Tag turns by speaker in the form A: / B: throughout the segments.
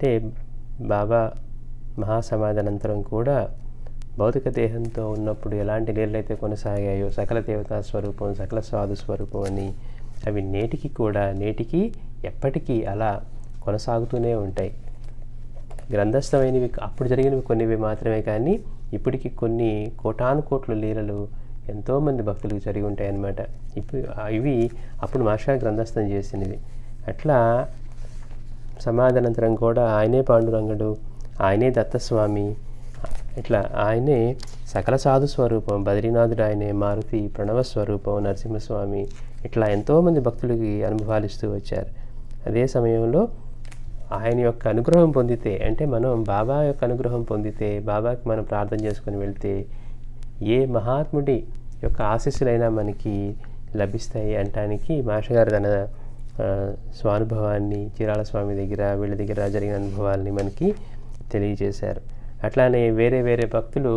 A: అంటే బాబా మహాసమాధి అనంతరం కూడా భౌతిక దేహంతో ఉన్నప్పుడు ఎలాంటి లీలలైతే కొనసాగాయో సకల దేవతా స్వరూపం, సకల సాధు స్వరూపం అని, అవి నేటికి ఎప్పటికీ అలా కొనసాగుతూనే ఉంటాయి. గ్రంథస్థమైనవి అప్పుడు జరిగినవి కొన్నివి మాత్రమే, కానీ ఇప్పటికి కొన్ని కోటాను లీలలు ఎంతోమంది భక్తులకు జరిగి ఉంటాయన్నమాట. ఇవి అప్పుడు మాస్టర్ గ్రంథస్థం చేసినవి. అట్లా సమాధానంతరం కూడా ఆయనే పాండురంగడు, ఆయనే దత్తస్వామి, ఇట్లా ఆయనే సకల సాధు స్వరూపం, బద్రీనాథుడు ఆయనే, మారుతి ప్రణవ స్వరూపం, నరసింహస్వామి, ఇట్లా ఎంతోమంది భక్తులకి అనుభవాలు ఇస్తూ వచ్చారు. అదే సమయంలో ఆయన యొక్క అనుగ్రహం పొందితే, అంటే మనం బాబా యొక్క అనుగ్రహం పొందితే, బాబాకి మనం ప్రార్థన చేసుకొని వెళ్తే ఏ మహాత్ముడి యొక్క ఆశీస్సులైనా మనకి లభిస్తాయి అనటానికి మాస్టర్ గారు తన స్వానుభవాన్ని చీరాల స్వామి దగ్గర వీళ్ళ దగ్గర జరిగిన అనుభవాల్ని మనకి తెలియజేశారు. అట్లానే వేరే భక్తులు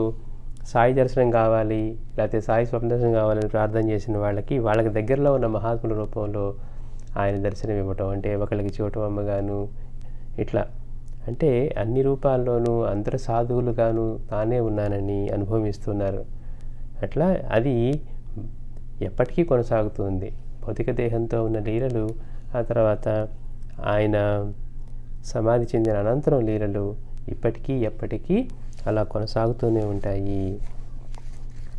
A: సాయి దర్శనం కావాలి, లేకపోతే సాయి స్వప్న దర్శనం కావాలని ప్రార్థన చేసిన వాళ్ళకి దగ్గరలో ఉన్న మహాత్ముల రూపంలో ఆయన దర్శనం ఇవ్వటం, అంటే ఒకళ్ళకి చోటమ్మగాను ఇట్లా, అంటే అన్ని రూపాల్లోనూ అందరు సాధువులుగాను తానే ఉన్నానని అనుభవిస్తున్నారు. అట్లా అది ఎప్పటికీ కొనసాగుతుంది. భౌతిక దేహంతో ఉన్న లీలలు, ఆ తర్వాత ఆయన సమాధి చెందిన అనంతరం లీలలు ఎప్పటికీ అలా కొనసాగుతూనే ఉంటాయి.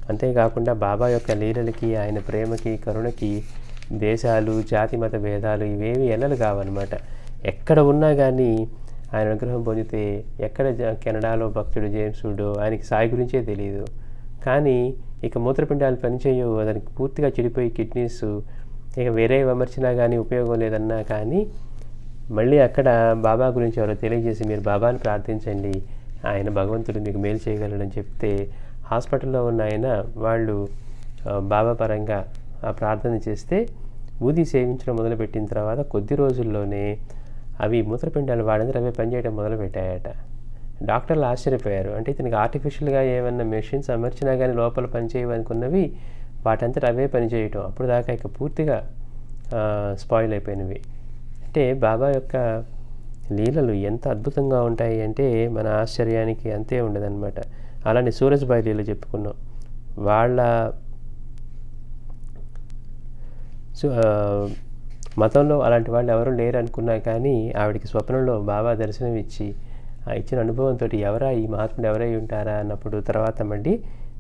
A: అంతేకాకుండా బాబా యొక్క లీలలకి, ఆయన ప్రేమకి, కరుణకి దేశాలు, జాతి, మత భేదాలు ఇవేవి ఎల్లలు కావన్నమాట. ఎక్కడ ఉన్నా కానీ ఆయన అనుగ్రహం పొందితే, ఎక్కడ కెనడాలో భక్తుడు జేమ్సుడో ఆయనకి సాయి గురించే తెలియదు, కానీ ఇక మూత్రపిండాలు పనిచేయవు, దానికి పూర్తిగా చెడిపోయి కిడ్నీస్, ఇక వేరే అమర్చినా కానీ ఉపయోగం లేదన్నా కానీ మళ్ళీ అక్కడ బాబా గురించి ఎవరో తెలియజేసి మీరు బాబాని ప్రార్థించండి, ఆయన భగవంతుడు మీకు మేలు చేయగలడని చెప్తే హాస్పిటల్లో ఉన్న ఆయన వాళ్ళు బాబా పరంగా ఆ ప్రార్థన చేస్తే ఊది సేవించడం మొదలుపెట్టిన తర్వాత కొద్ది రోజుల్లోనే అవి మూత్రపిండాలు వాడందరూ అవే పనిచేయడం మొదలుపెట్టాయట. డాక్టర్లు ఆశ్చర్యపోయారు. అంటే ఇతనికి ఆర్టిఫిషియల్గా ఏమన్నా మెషిన్స్ అమర్చినా కానీ లోపల పనిచేయవనుకున్నవి వాటంతటా అవే పనిచేయటం, అప్పుడు దాకా ఇక పూర్తిగా స్పాయిల్ అయిపోయినవి. అంటే బాబా యొక్క లీలలు ఎంత అద్భుతంగా ఉంటాయి అంటే మన ఆశ్చర్యానికి అంతే ఉండదన్నమాట. అలానే సూరజ్బాయి లీల చెప్పుకున్నాం. వాళ్ళ మతంలో అలాంటి వాళ్ళు ఎవరు లేరు అనుకున్నా కానీ ఆవిడికి స్వప్నంలో బాబా దర్శనం ఇచ్చి ఆ ఇచ్చిన అనుభవంతో ఈ మహాత్ముడు ఎవరై ఉంటారా అన్నప్పుడు తర్వాత మళ్ళీ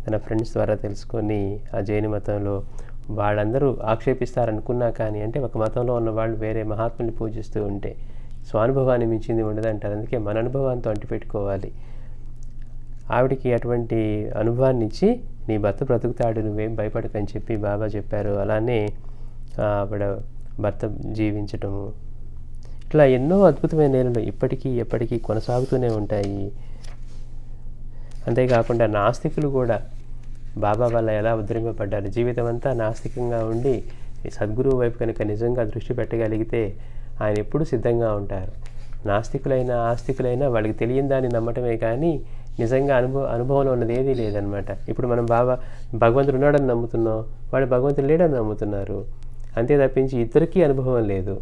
A: తన ఫ్రెండ్స్ ద్వారా తెలుసుకొని ఆ జైన మతంలో వాళ్ళందరూ ఆక్షేపిస్తారనుకున్నా కానీ, అంటే ఒక మతంలో ఉన్న వాళ్ళు వేరే మహాత్ముని పూజిస్తూ ఉంటే స్వానుభవాన్ని మించింది ఉండదంటారు. అందుకే మన అనుభవాంతో అంటిపెట్టుకోవాలి. ఆవిడికి అటువంటి అనుభవాన్ని ఇచ్చి నీ భర్త బ్రతుకుతాడు, నువ్వేం భయపడకని చెప్పి బాబా చెప్పారు. అలానే ఆవిడ భర్త జీవించటము, ఇట్లా ఎన్నో అద్భుతమైన లీలలు ఎప్పటికీ కొనసాగుతూనే ఉంటాయి. అంతేకాకుండా నాస్తికులు కూడా బాబా వల్ల ఎలా ఉద్ధరింపబడ్డారు. జీవితం అంతా నాస్తికంగా ఉండి సద్గురువు వైపు కనుక నిజంగా దృష్టి పెట్టగలిగితే ఆయన ఎప్పుడూ సిద్ధంగా ఉంటారు. నాస్తికులైనా ఆస్తికులైనా వాళ్ళకి తెలియని దాన్ని నమ్మటమే కానీ నిజంగా అనుభవంలో ఉన్నది ఏదీ లేదనమాట. ఇప్పుడు మనం భగవంతుడు ఉన్నాడని నమ్ముతున్నాం, వాళ్ళు భగవంతుడు లేడని నమ్ముతున్నారు. అంతే తప్పించి ఇద్దరికీ అనుభవం లేదు.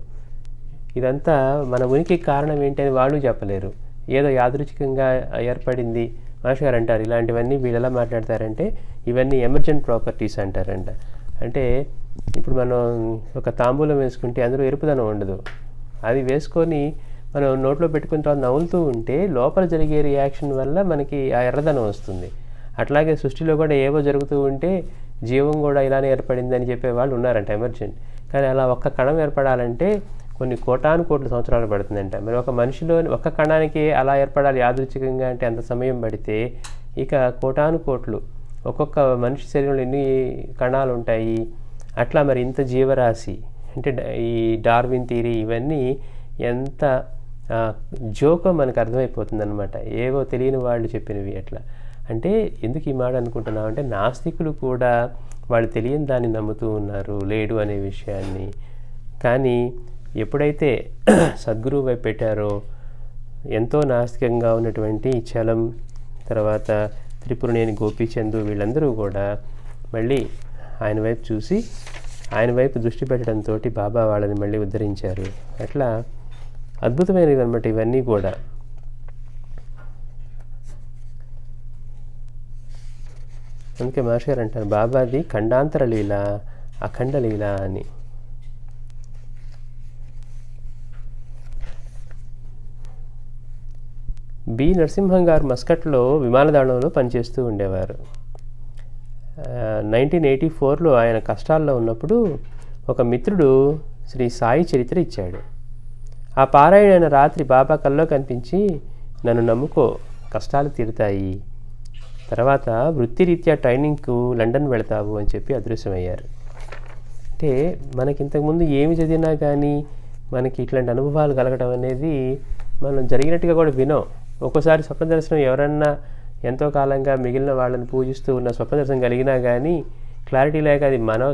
A: ఇదంతా మన ఉనికి కారణం ఏంటని వాళ్ళు చెప్పలేరు. ఏదో యాదృచ్ఛికంగా ఏర్పడింది. మాస్టర్ గారు అంటారు ఇలాంటివన్నీ వీళ్ళు ఎలా మాట్లాడతారంటే ఇవన్నీ ఎమర్జెంట్ ప్రాపర్టీస్ అంటారంట. అంటే ఇప్పుడు మనం ఒక తాంబూలం వేసుకుంటే అందులో ఎరుపుదనం ఉండదు, అది వేసుకొని మనం నోట్లో పెట్టుకున్న తర్వాత నవ్వులుతూ ఉంటే లోపల జరిగే రియాక్షన్ వల్ల మనకి ఆ ఎర్రదనం వస్తుంది. అట్లాగే సృష్టిలో కూడా ఏవో జరుగుతూ ఉంటే జీవం కూడా ఇలానే ఏర్పడిందని చెప్పే వాళ్ళు ఉన్నారంట ఎమర్జెంట్. కానీ అలా ఒక్క కణం ఏర్పడాలంటే కొన్ని కోటాను కోట్ల సంవత్సరాలు పడుతుందంట. మరి ఒక మనిషిలో ఒక్క కణానికి అలా ఏర్పడాలి యాదృచ్ఛికంగా అంటే అంత సమయం పడితే ఇక కోటాను కోట్లు ఒక్కొక్క మనిషి శరీరంలో ఎన్ని కణాలు ఉంటాయి. అట్లా మరి ఇంత జీవరాశి అంటే ఈ డార్విన్ థియరీ ఇవన్నీ ఎంత జోకో మనకు అర్థమైపోతుంది అనమాట. ఏవో తెలియని వాళ్ళు చెప్పినవి అట్లా. అంటే ఎందుకు ఈ మాట అనుకుంటున్నాం అంటే నాస్తికులు కూడా వాళ్ళు తెలియని దాన్ని నమ్ముతూ ఉన్నారు లేడు అనే విషయాన్ని. కానీ ఎప్పుడైతే సద్గురువు వైపు పెట్టారో ఎంతో నాస్తికంగా ఉన్నటువంటి చలం, తర్వాత త్రిపురనేని గోపీచంద్ వీళ్ళందరూ కూడా మళ్ళీ ఆయన వైపు చూసి ఆయన వైపు దృష్టి పెట్టడంతో బాబా వాళ్ళని మళ్ళీ ఉద్ధరించారు. అట్లా అద్భుతమైనవి అనమాట ఇవన్నీ కూడా. అందుకే మహర్షి గారు అంటారు బాబాది ఖండాంతర లీల, అఖండ లీల అని. బి నరసింహం గారు మస్కట్లో విమానదళంలో పనిచేస్తూ ఉండేవారు. 1984లో ఆయన కష్టాల్లో ఉన్నప్పుడు ఒక మిత్రుడు శ్రీ సాయి చరిత్ర ఇచ్చాడు. ఆ పారాయణ రాత్రి బాబా కల్లో కనిపించి, నన్ను నమ్ముకో, కష్టాలు తీరుతాయి, తర్వాత వృత్తిరీత్యా ట్రైనింగ్కు లండన్ వెళతావు అని చెప్పి అదృశ్యమయ్యారు. అంటే మనకి ఇంతకుముందు ఏమి చదివినా కానీ మనకి ఇట్లాంటి అనుభవాలు కలగడం అనేది మనం జరిగినట్టుగా కూడా వినం. ఒక్కోసారి స్వప్న దర్శనం ఎవరన్నా ఎంతో కాలంగా మిగిలిన వాళ్ళని పూజిస్తూ ఉన్న స్వప్న దర్శనం కలిగినా కానీ క్లారిటీ లేక అది మనం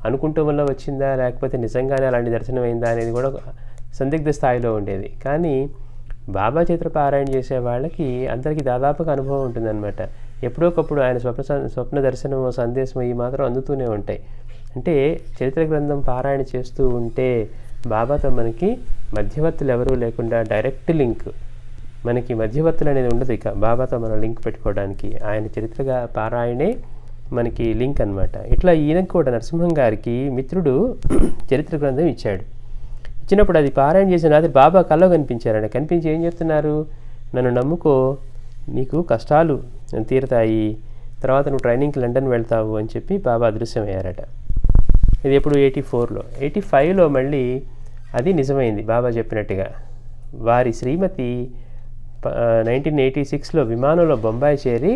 A: అనుకుంటూ వల్ల వచ్చిందా లేకపోతే నిజంగానే అలాంటి దర్శనం అయిందా అనేది కూడా సందిగ్ధ స్థాయిలో ఉండేది. కానీ బాబా చిత్ర పారాయణ చేసే వాళ్ళకి అందరికీ దాదాపుగా అనుభవం ఉంటుందన్నమాట. ఎప్పుడోకప్పుడు ఆయన స్వప్న దర్శనము సందేశం ఇవి మాత్రం అందుతూనే ఉంటాయి. అంటే చరిత్ర గ్రంథం పారాయణ చేస్తూ ఉంటే బాబాతో మనకి మధ్యవర్తులు ఎవరూ లేకుండా డైరెక్ట్ లింక్, మనకి మధ్యవర్తులు అనేది ఉండదు. ఇక బాబాతో మనం లింక్ పెట్టుకోవడానికి ఆయన చరిత్రగా పారాయణే మనకి లింక్ అనమాట. ఇట్లా ఈయనకు కూడా నరసింహం గారికి మిత్రుడు చరిత్ర గ్రంథం ఇచ్చాడు. ఇచ్చినప్పుడు అది పారాయణ చేసిన రాత్రి బాబా కల్లో కనిపించారండి. కనిపించి ఏం చెప్తున్నారు, నన్ను నమ్ముకో, నీకు కష్టాలు తీరుతాయి, తర్వాత నువ్వు ట్రైనింగ్కి లండన్ వెళ్తావు అని చెప్పి బాబా అదృశ్యమయ్యారట. ఇది ఎప్పుడు 84లో. 85లో మళ్ళీ అది నిజమైంది బాబా చెప్పినట్టుగా. వారి శ్రీమతి 1986లో విమానంలో బొంబాయి చేరి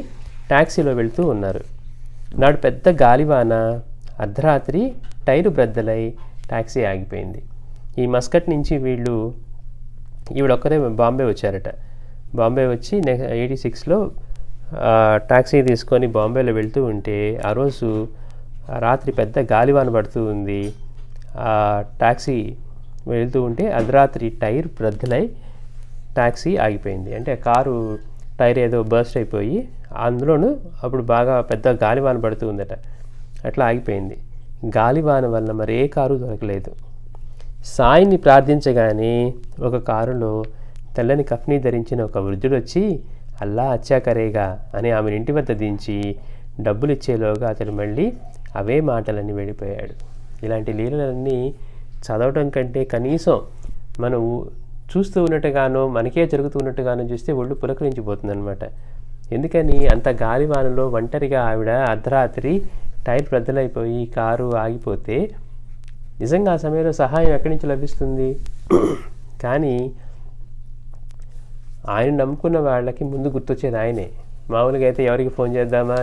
A: ట్యాక్సీలో వెళ్తూ ఉన్నారు. నాడు పెద్ద గాలివాన, అర్ధరాత్రి టైరు బ్రద్దలై ట్యాక్సీ ఆగిపోయింది. ఈ మస్కట్ నుంచి ఈవిడొక్కరే బాంబే వచ్చారట. బాంబే వచ్చి 86లో ట్యాక్సీ తీసుకొని బాంబేలో వెళ్తూ ఉంటే ఆ రోజు రాత్రి పెద్ద గాలివాన పడుతూ ఉంది. ఆ ట్యాక్సీ వెళ్తూ ఉంటే అర్ధరాత్రి టైర్ బ్రద్దలై ట్యాక్సీ ఆగిపోయింది. అంటే కారు టైర్ ఏదో బర్స్ట్ అయిపోయి అందులోనూ అప్పుడు బాగా పెద్ద గాలివాన పడుతూ ఉందట. అట్లా ఆగిపోయింది. గాలివాన వల్ల మరే కారు దొరకలేదు. సాయిని ప్రార్థించగానే ఒక కారులో తెల్లని కఫ్నీ ధరించిన ఒక వృద్ధుడు వచ్చి అల్లా అచ్చా కరేగా అని ఆమెను ఇంటి వద్ద దించి డబ్బులు ఇచ్చేలోగా అతడు మళ్ళీ అవే మాటలన్నీ వెళ్ళిపోయాడు. ఇలాంటి లీలలన్నీ చదవటం కంటే కనీసం మనం చూస్తూ ఉన్నట్టుగానో మనకే జరుగుతున్నట్టుగానో చూస్తే ఒళ్ళు పులకరించిపోతుంది అనమాట. ఎందుకని అంత గాలివానలో ఒంటరిగా ఆవిడ అర్ధరాత్రి టైర్ బద్దలైపోయి కారు ఆగిపోతే నిజంగా ఆ సమయంలో సహాయం ఎక్కడి నుంచి లభిస్తుంది? కానీ ఆయన నమ్ముకున్న వాళ్ళకి ముందు గుర్తొచ్చేది ఆయనే. మామూలుగా అయితే ఎవరికి ఫోన్ చేద్దామా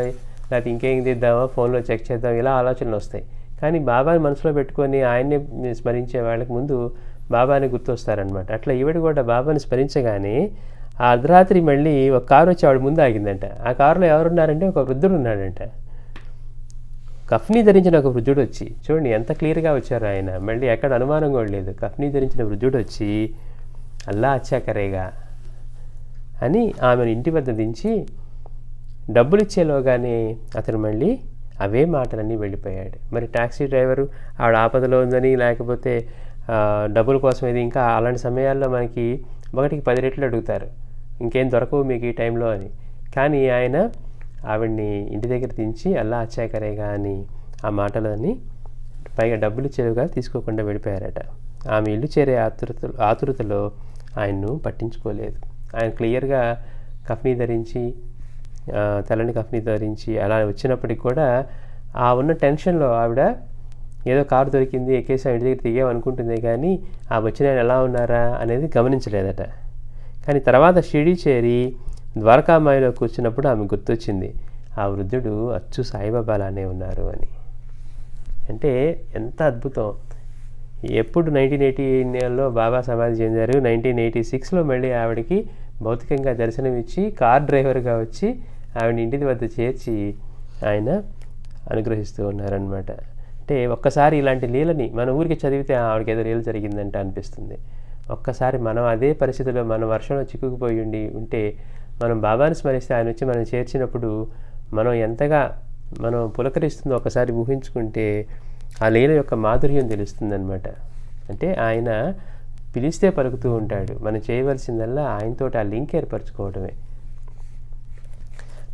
A: లేకపోతే ఇంకేం తీద్దామా, ఫోన్లో చెక్ చేద్దాం, ఇలా ఆలోచనలు వస్తాయి. కానీ బాబాని మనసులో పెట్టుకొని ఆయన్నే స్మరించే వాళ్ళకి ముందు బాబాని గుర్తొస్తారనమాట. అట్లా ఈవిడ కూడా బాబాని స్మరించగానే ఆ అర్ధరాత్రి మళ్ళీ ఒక కారు వచ్చి ఆవిడ ముందు ఆగిందంట. ఆ కారులో ఎవరున్నారంటే ఒక వృద్ధుడు ఉన్నాడంట. కఫ్నీ ధరించిన ఒక వృద్ధుడు వచ్చి, చూడండి ఎంత క్లియర్గా వచ్చారు ఆయన, మళ్ళీ ఎక్కడ అనుమానం కూడా లేదు. కఫ్నీ ధరించిన వృద్ధుడు వచ్చి అల్లా అచ్చా కరేగా అని ఆమెను ఇంటి వద్ద దించి డబ్బులు ఇచ్చేలోగానే అతను మళ్ళీ అవే మాటలన్నీ వెళ్ళిపోయాడు. మరి ట్యాక్సీ డ్రైవరు ఆవిడ ఆపదలో ఉందని లేకపోతే డబ్బుల కోసం ఇది ఇంకా అలాంటి సమయాల్లో మనకి 1కి 10 రెట్లు అడుగుతారు, ఇంకేం దొరకవు మీకు ఈ టైంలో అని. కానీ ఆయన ఆవిడ్ని ఇంటి దగ్గర దించి అల్లా అచ్చాకరేగా అని ఆ మాటలని పైగా డబ్బులు ఇచ్చేలుగా తీసుకోకుండా వెళ్ళిపోయారట. ఆమె ఇల్లు చేరే ఆతురతలో ఆయన్ను పట్టించుకోలేదు. ఆయన క్లియర్గా కఫ్నీ ధరించి తెల్లని కఫ్నీ ధరించి అలా వచ్చినప్పటికి కూడా ఆ ఉన్న టెన్షన్లో ఆవిడ ఏదో కారు దొరికింది ఎక్కేసి ఇంటి దగ్గర దిగామనుకుంటుంది, కానీ ఆ వచ్చిన ఆయన ఎలా ఉన్నారా అనేది గమనించలేదట. కానీ తర్వాత షిరిడీ చేరి ద్వారకామాయిలో కూర్చున్నప్పుడు ఆమె గుర్తొచ్చింది, ఆ వృద్ధుడు అచ్చు సాయిబాబా లానే ఉన్నారు అని. అంటే ఎంత అద్భుతం. ఎప్పుడు 1989లో బాబా సమాధి చెందారు, 1986లో మళ్ళీ ఆవిడకి భౌతికంగా దర్శనమిచ్చి కార్ డ్రైవర్గా వచ్చి ఆవిడ ఇంటి వద్ద చేర్చి ఆయన అనుగ్రహిస్తూ ఉన్నారనమాట. అంటే ఒక్కసారి ఇలాంటి లీలని మన ఊరికి చదివితే ఆవిడకి ఏదో లీల జరిగిందంట అనిపిస్తుంది. ఒక్కసారి మనం అదే పరిస్థితిలో మనం వర్షంలో చిక్కుకుపోయి ఉంటే మనం బాబాని స్మరిస్తే ఆయన వచ్చి మనం చేర్చినప్పుడు మనం ఎంతగా మనం పులకరిస్తుందో ఒకసారి ఊహించుకుంటే ఆ లీల యొక్క మాధుర్యం తెలుస్తుందన్నమాట. అంటే ఆయన పిలిస్తే పలుకుతూ ఉంటాడు, మనం చేయవలసిందల్లా ఆయనతోటి ఆ లింక్ ఏర్పరచుకోవడమే.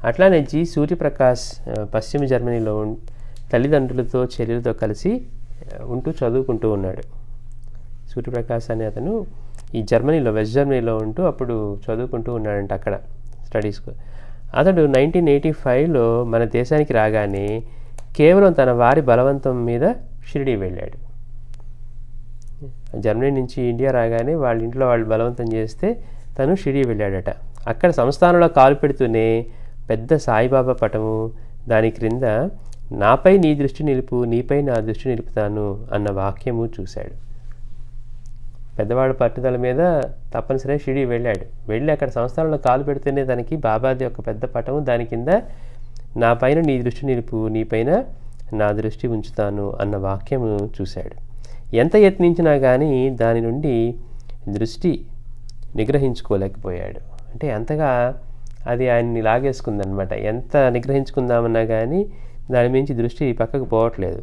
A: అట్లానే జి సూర్యప్రకాష్ పశ్చిమ జర్మనీలో తల్లిదండ్రులతో చెల్లెలతో కలిసి ఉంటూ చదువుకుంటూ ఉన్నాడు. సూర్యప్రకాష్ అనే అతను ఈ జర్మనీలో, వెస్ట్ జర్మనీలో ఉంటూ అప్పుడు చదువుకుంటూ ఉన్నాడంట అక్కడ స్టడీస్కు. అతడు 1985లో మన దేశానికి రాగానే కేవలం తన వారి బలవంతం మీద షిరిడీ వెళ్ళాడు. జర్మనీ నుంచి ఇండియా రాగానే వాళ్ళ ఇంట్లో వాళ్ళు బలవంతం చేస్తే తను షిరిడీ వెళ్ళాడట. అక్కడ సంస్థానంలో కాలు పెడుతూనే పెద్ద సాయిబాబా పటము, దాని క్రింద నాపై నీ దృష్టి నిలుపు, నీపై నా దృష్టి నిలుపుతాను అన్న వాక్యము చూశాడు. పెద్దవాళ్ళ పట్టుదల మీద తప్పనిసరిగా షిరిడీ వెళ్ళాడు. వెళ్ళి అక్కడ సంస్థానంలో కాలు పెడితేనే తనకి బాబాది ఒక పెద్ద పటము, దాని కింద నా పైన నీ దృష్టి నిలుపు, నీపైన నా దృష్టి ఉంచుతాను అన్న వాక్యము చూశాడు. ఎంత యత్నించినా కానీ దాని నుండి దృష్టి నిగ్రహించుకోలేకపోయాడు. అంటే అంతగా అది ఆయన్ని లాగేసుకుందనమాట. ఎంత నిగ్రహించుకుందామన్నా కానీ దాని మించి దృష్టి పక్కకు పోవట్లేదు.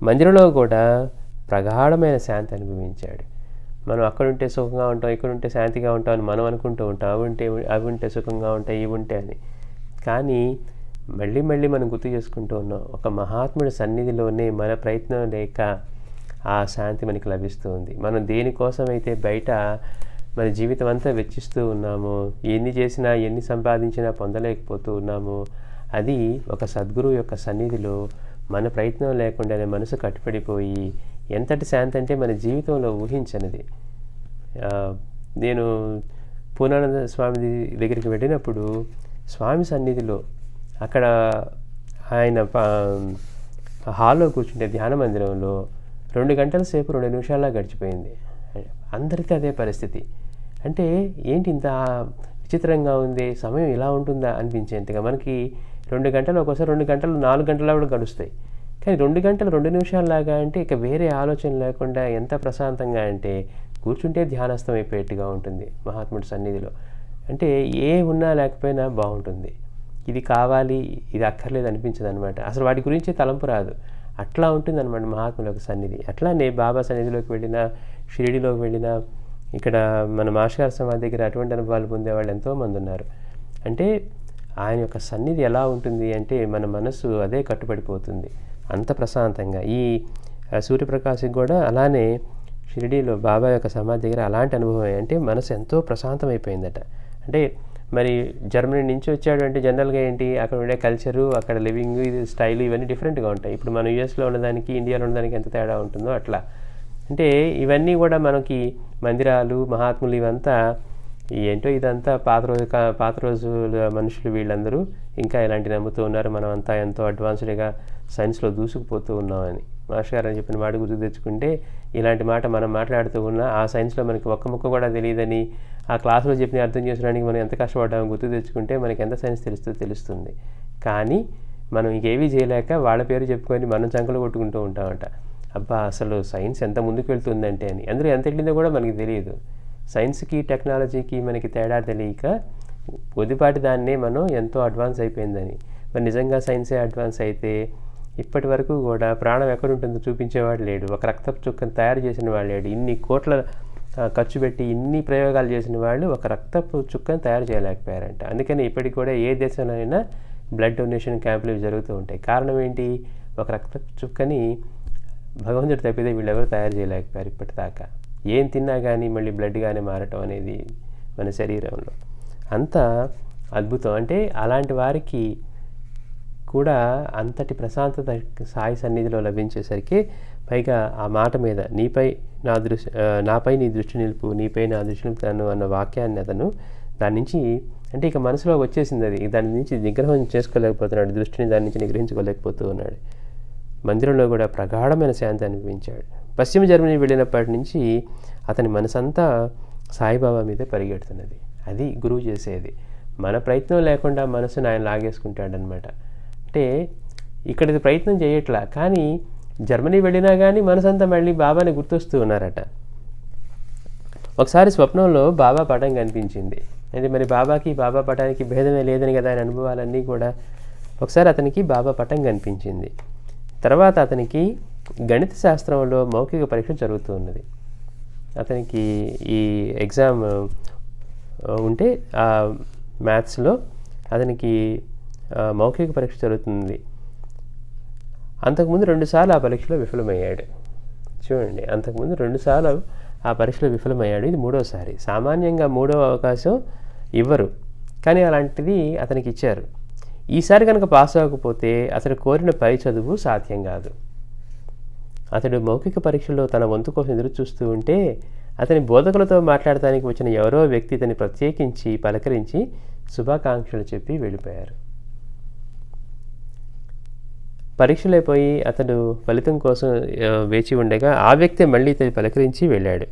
A: మందిరంలో కూడా ప్రగాఢమైన శాంతి అనుభవించాడు. మనం అక్కడుంటే సుఖంగా ఉంటాం, ఇక్కడుంటే శాంతిగా ఉంటాం అని మనం అనుకుంటూ ఉంటాం. అవి ఉంటే సుఖంగా ఉంటాయి, ఇవి ఉంటే అని. కానీ మళ్ళీ మళ్ళీ మనం గుర్తు చేసుకుంటూ ఉన్నాం, ఒక మహాత్ముడి సన్నిధిలోనే మన ప్రయత్నం లేక ఆ శాంతి మనకి లభిస్తూ ఉంది. మనం దేనికోసమైతే బయట మన జీవితం అంతా వెచ్చిస్తూ ఉన్నామో, ఎన్ని చేసినా ఎన్ని సంపాదించినా పొందలేకపోతూ ఉన్నామో, అది ఒక సద్గురువు యొక్క సన్నిధిలో మన ప్రయత్నం లేకుండానే మనసు కట్టుబడిపోయి ఎంతటి శాంతి అంటే మన జీవితంలో ఊహించనిది. నేను పూర్ణానంద స్వామి దగ్గరికి వెళ్ళినప్పుడు స్వామి సన్నిధిలో అక్కడ ఆయన హాల్లో కూర్చుంటే ధ్యాన మందిరంలో 2 గంటల సేపు 2 నిమిషాల్లో గడిచిపోయింది. అందరికీ అదే పరిస్థితి. అంటే ఏంటి ఇంత విచిత్రంగా ఉంది, సమయం ఇలా ఉంటుందా అనిపించేంతగా. మనకి 2 గంటలు, ఒక్కోసారి 2 గంటలు 4 గంటలు కూడా గడుస్తాయి. కానీ 2 గంటలు 2 నిమిషాల్లాగా అంటే ఇక వేరే ఆలోచన లేకుండా ఎంత ప్రశాంతంగా అంటే కూర్చుంటే ధ్యానస్థం అయిపోయేట్టుగా ఉంటుంది మహాత్ముడి సన్నిధిలో. అంటే ఏ ఉన్నా లేకపోయినా బాగుంటుంది. ఇది కావాలి, ఇది అక్కర్లేదు అనిపించదు అనమాట. అసలు వాటి గురించి తలంపు రాదు. అట్లా ఉంటుందన్నమాట మహాత్ముల యొక్క సన్నిధి. అట్లానే బాబా సన్నిధిలోకి వెళ్ళినా, షిరిడీలోకి వెళ్ళినా, ఇక్కడ మన మాస్టర్ సమాధి దగ్గర అటువంటి అనుభవాలు పొందేవాళ్ళు ఎంతోమంది ఉన్నారు. అంటే ఆయన యొక్క సన్నిధి ఎలా ఉంటుంది అంటే మన మనసు అదే కట్టుబడిపోతుంది అంత ప్రశాంతంగా. ఈ సూర్యప్రకాశ్కి కూడా అలానే షిరిడీలో బాబా యొక్క సమాధి దగ్గర అలాంటి అనుభవం. అంటే మనసు ఎంతో ప్రశాంతమైపోయిందట. అంటే మరి జర్మనీ నుంచి వచ్చాడు అంటే జనరల్గా ఏంటి, అక్కడ ఉండే కల్చరు, అక్కడ లివింగ్, ఇది స్టైల్, ఇవన్నీ డిఫరెంట్గా ఉంటాయి. ఇప్పుడు మన యూఎస్లో ఉన్నదానికి ఇండియాలో ఉన్నదానికి ఎంత తేడా ఉంటుందో అట్లా. అంటే ఇవన్నీ కూడా మనకి మందిరాలు, మహాత్ములు, ఇవంతా ఏంటో ఇదంతా పాత రోజుల మనుషులు వీళ్ళందరూ ఇంకా ఇలాంటి నమ్ముతూ ఉన్నారు. మనం అంతా ఎంతో అడ్వాన్స్డ్గా సైన్స్లో దూసుకుపోతూ ఉన్నామని మాస్టర్ గారు అని చెప్పిన మాట గుర్తు తెచ్చుకుంటే, ఇలాంటి మాట మనం మాట్లాడుతూ ఉన్నా ఆ సైన్స్లో మనకి ఒక్క ముక్క కూడా తెలియదని, ఆ క్లాసులో చెప్పిన అర్థం చేసుకోవడానికి మనం ఎంత కష్టపడ్డామో గుర్తు తెచ్చుకుంటే మనకి ఎంత సైన్స్ తెలుస్తుంది. కానీ మనం ఇంకేవీ చేయలేక వాళ్ళ పేరు చెప్పుకొని మనం చంకలు కొట్టుకుంటూ ఉంటామంట. అబ్బా అసలు సైన్స్ ఎంత ముందుకు వెళ్తుందంటే అని. అందులో ఎంత వెళ్ళిందో కూడా మనకి తెలియదు. సైన్స్కి టెక్నాలజీకి మనకి తేడా తెలియక కొద్దిపాటి దాన్నే మనం ఎంతో అడ్వాన్స్ అయిపోయిందని. మరి నిజంగా సైన్సే అడ్వాన్స్ అయితే ఇప్పటి వరకు కూడా ప్రాణం ఎక్కడుంటుందో చూపించేవాడు లేడు. ఒక రక్తపు చుక్కను తయారు చేసిన వాడు లేడు. ఇన్ని కోట్ల ఖర్చు పెట్టి ఇన్ని ప్రయోగాలు చేసిన వాళ్ళు ఒక రక్తపు చుక్కను తయారు చేయలేకపోయారంట. అందుకని ఇప్పటికి కూడా ఏ దేశంలో అయినా బ్లడ్ డొనేషన్ క్యాంపులు జరుగుతూ ఉంటాయి. కారణం ఏంటి, ఒక రక్తపు చుక్కని భగవంతుడు తప్పితే వీళ్ళెవరు తయారు చేయలేకపోయారు ఇప్పటిదాకా. ఏం తిన్నా కానీ మళ్ళీ బ్లడ్గానే మారటం అనేది మన శరీరంలో అంత అద్భుతం. అంటే అలాంటి వారికి కూడా అంతటి ప్రశాంతత సాయి సన్నిధిలో లభించేసరికి, పైగా ఆ మాట మీద నాపై నీ దృష్టి నిలుపు, నీపై నా దృష్టి నిలుపుతాను అన్న వాక్యాన్ని అతను దాని నుంచి అంటే ఇక మనసులో వచ్చేసింది. అది దాని నుంచి నిగ్రహం చేసుకోలేకపోతున్నాడు, దృష్టిని దాని నుంచి నిగ్రహించుకోలేకపోతూ ఉన్నాడు. మందిరంలో కూడా ప్రగాఢమైన శాంతి అనిపించాడు. పశ్చిమ జర్మనీ వెళ్ళినప్పటి నుంచి అతని మనసంతా సాయిబాబా మీదే పరిగెడుతున్నది. అది గురువు చేసేది. మన ప్రయత్నం లేకుండా మనసును ఆయన లాగేసుకుంటాడనమాట. అంటే ఇక్కడిది ప్రయత్నం చేయట్లా, కానీ జర్మనీ వెళ్ళినా కానీ మనసంతా మళ్ళీ బాబాని గుర్తొస్తూ ఉన్నారట. ఒకసారి స్వప్నంలో బాబా పటం కనిపించింది. అంటే మరి బాబా పటానికి భేదమే లేదని కదా ఆయన అనుభవాలన్నీ కూడా. ఒకసారి అతనికి బాబా పటం కనిపించింది. తర్వాత అతనికి గణిత శాస్త్రంలో మౌఖిక పరీక్ష జరుగుతూ ఉన్నది. అతనికి ఈ ఎగ్జామ్ ఉంటే ఆ మ్యాథ్స్లో అతనికి మౌఖిక పరీక్ష జరుగుతుంది. అంతకుముందు 2 సార్లు ఆ పరీక్షలో విఫలమయ్యాడు. చూడండి, అంతకుముందు 2 సార్లు ఆ పరీక్షలో విఫలమయ్యాడు. ఇది 3వసారి. సామాన్యంగా 3వ అవకాశం ఇవ్వరు, కానీ అలాంటిది అతనికి ఇచ్చారు. ఈసారి కనుక పాస్ అవ్వకపోతే అతడు కోరిన పై చదువు సాధ్యం కాదు. అతడు మౌఖిక పరీక్షలో తన వంతు కోసం ఎదురు చూస్తూ ఉంటే అతని బోధకులతో మాట్లాడటానికి వచ్చిన ఎవరో వ్యక్తి ఇతన్ని ప్రత్యేకించి పలకరించి శుభాకాంక్షలు చెప్పి వెళ్ళిపోయారు. పరీక్షలైపోయి అతడు ఫలితం కోసం వేచి ఉండగా ఆ వ్యక్తి మళ్ళీ ఇతని పలకరించి వెళ్ళాడు.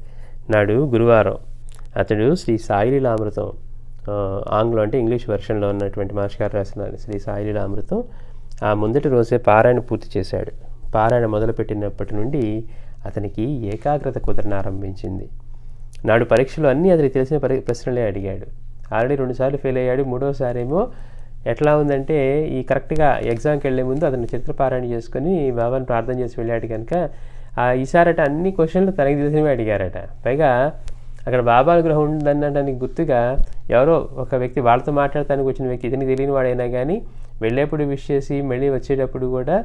A: నాడు గురువారం. అతడు శ్రీ సాయిలీలామృతం, ఆంగ్లం అంటే ఇంగ్లీష్ వెర్షన్లో ఉన్నటువంటి మాస్టర్ గారు రాసిన శ్రీ సాయిలీలామృతం ఆ ముందటి రోజే పారాయణ పూర్తి చేశాడు. పారాయణ మొదలుపెట్టినప్పటి నుండి అతనికి ఏకాగ్రత కుదరనారంభించింది. నాడు పరీక్షలో అన్నీ అతనికి తెలిసిన ప్రశ్నలే అడిగాడు. ఆల్రెడీ 2 సార్లు ఫెయిల్ అయ్యాడు. 3వసారి ఏమో ఎట్లా ఉందంటే ఈ కరెక్ట్గా ఎగ్జామ్కి వెళ్ళే ముందు అతను చిత్రపారాయణ చేసుకొని బాబాని ప్రార్థన చేసి వెళ్ళాడు కనుక ఈసారట అన్ని క్వశ్చన్లు తనకి తెలిసినవి అడిగారట. పైగా అక్కడ బాబా అనుగ్రహం ఉందనడానికి గుర్తుగా ఎవరో ఒక వ్యక్తి వాళ్ళతో మాట్లాడటానికి వచ్చిన వ్యక్తి ఇతనికి తెలియని వాడైనా కానీ వెళ్ళేప్పుడు విష్ చేసి మళ్ళీ వచ్చేటప్పుడు కూడా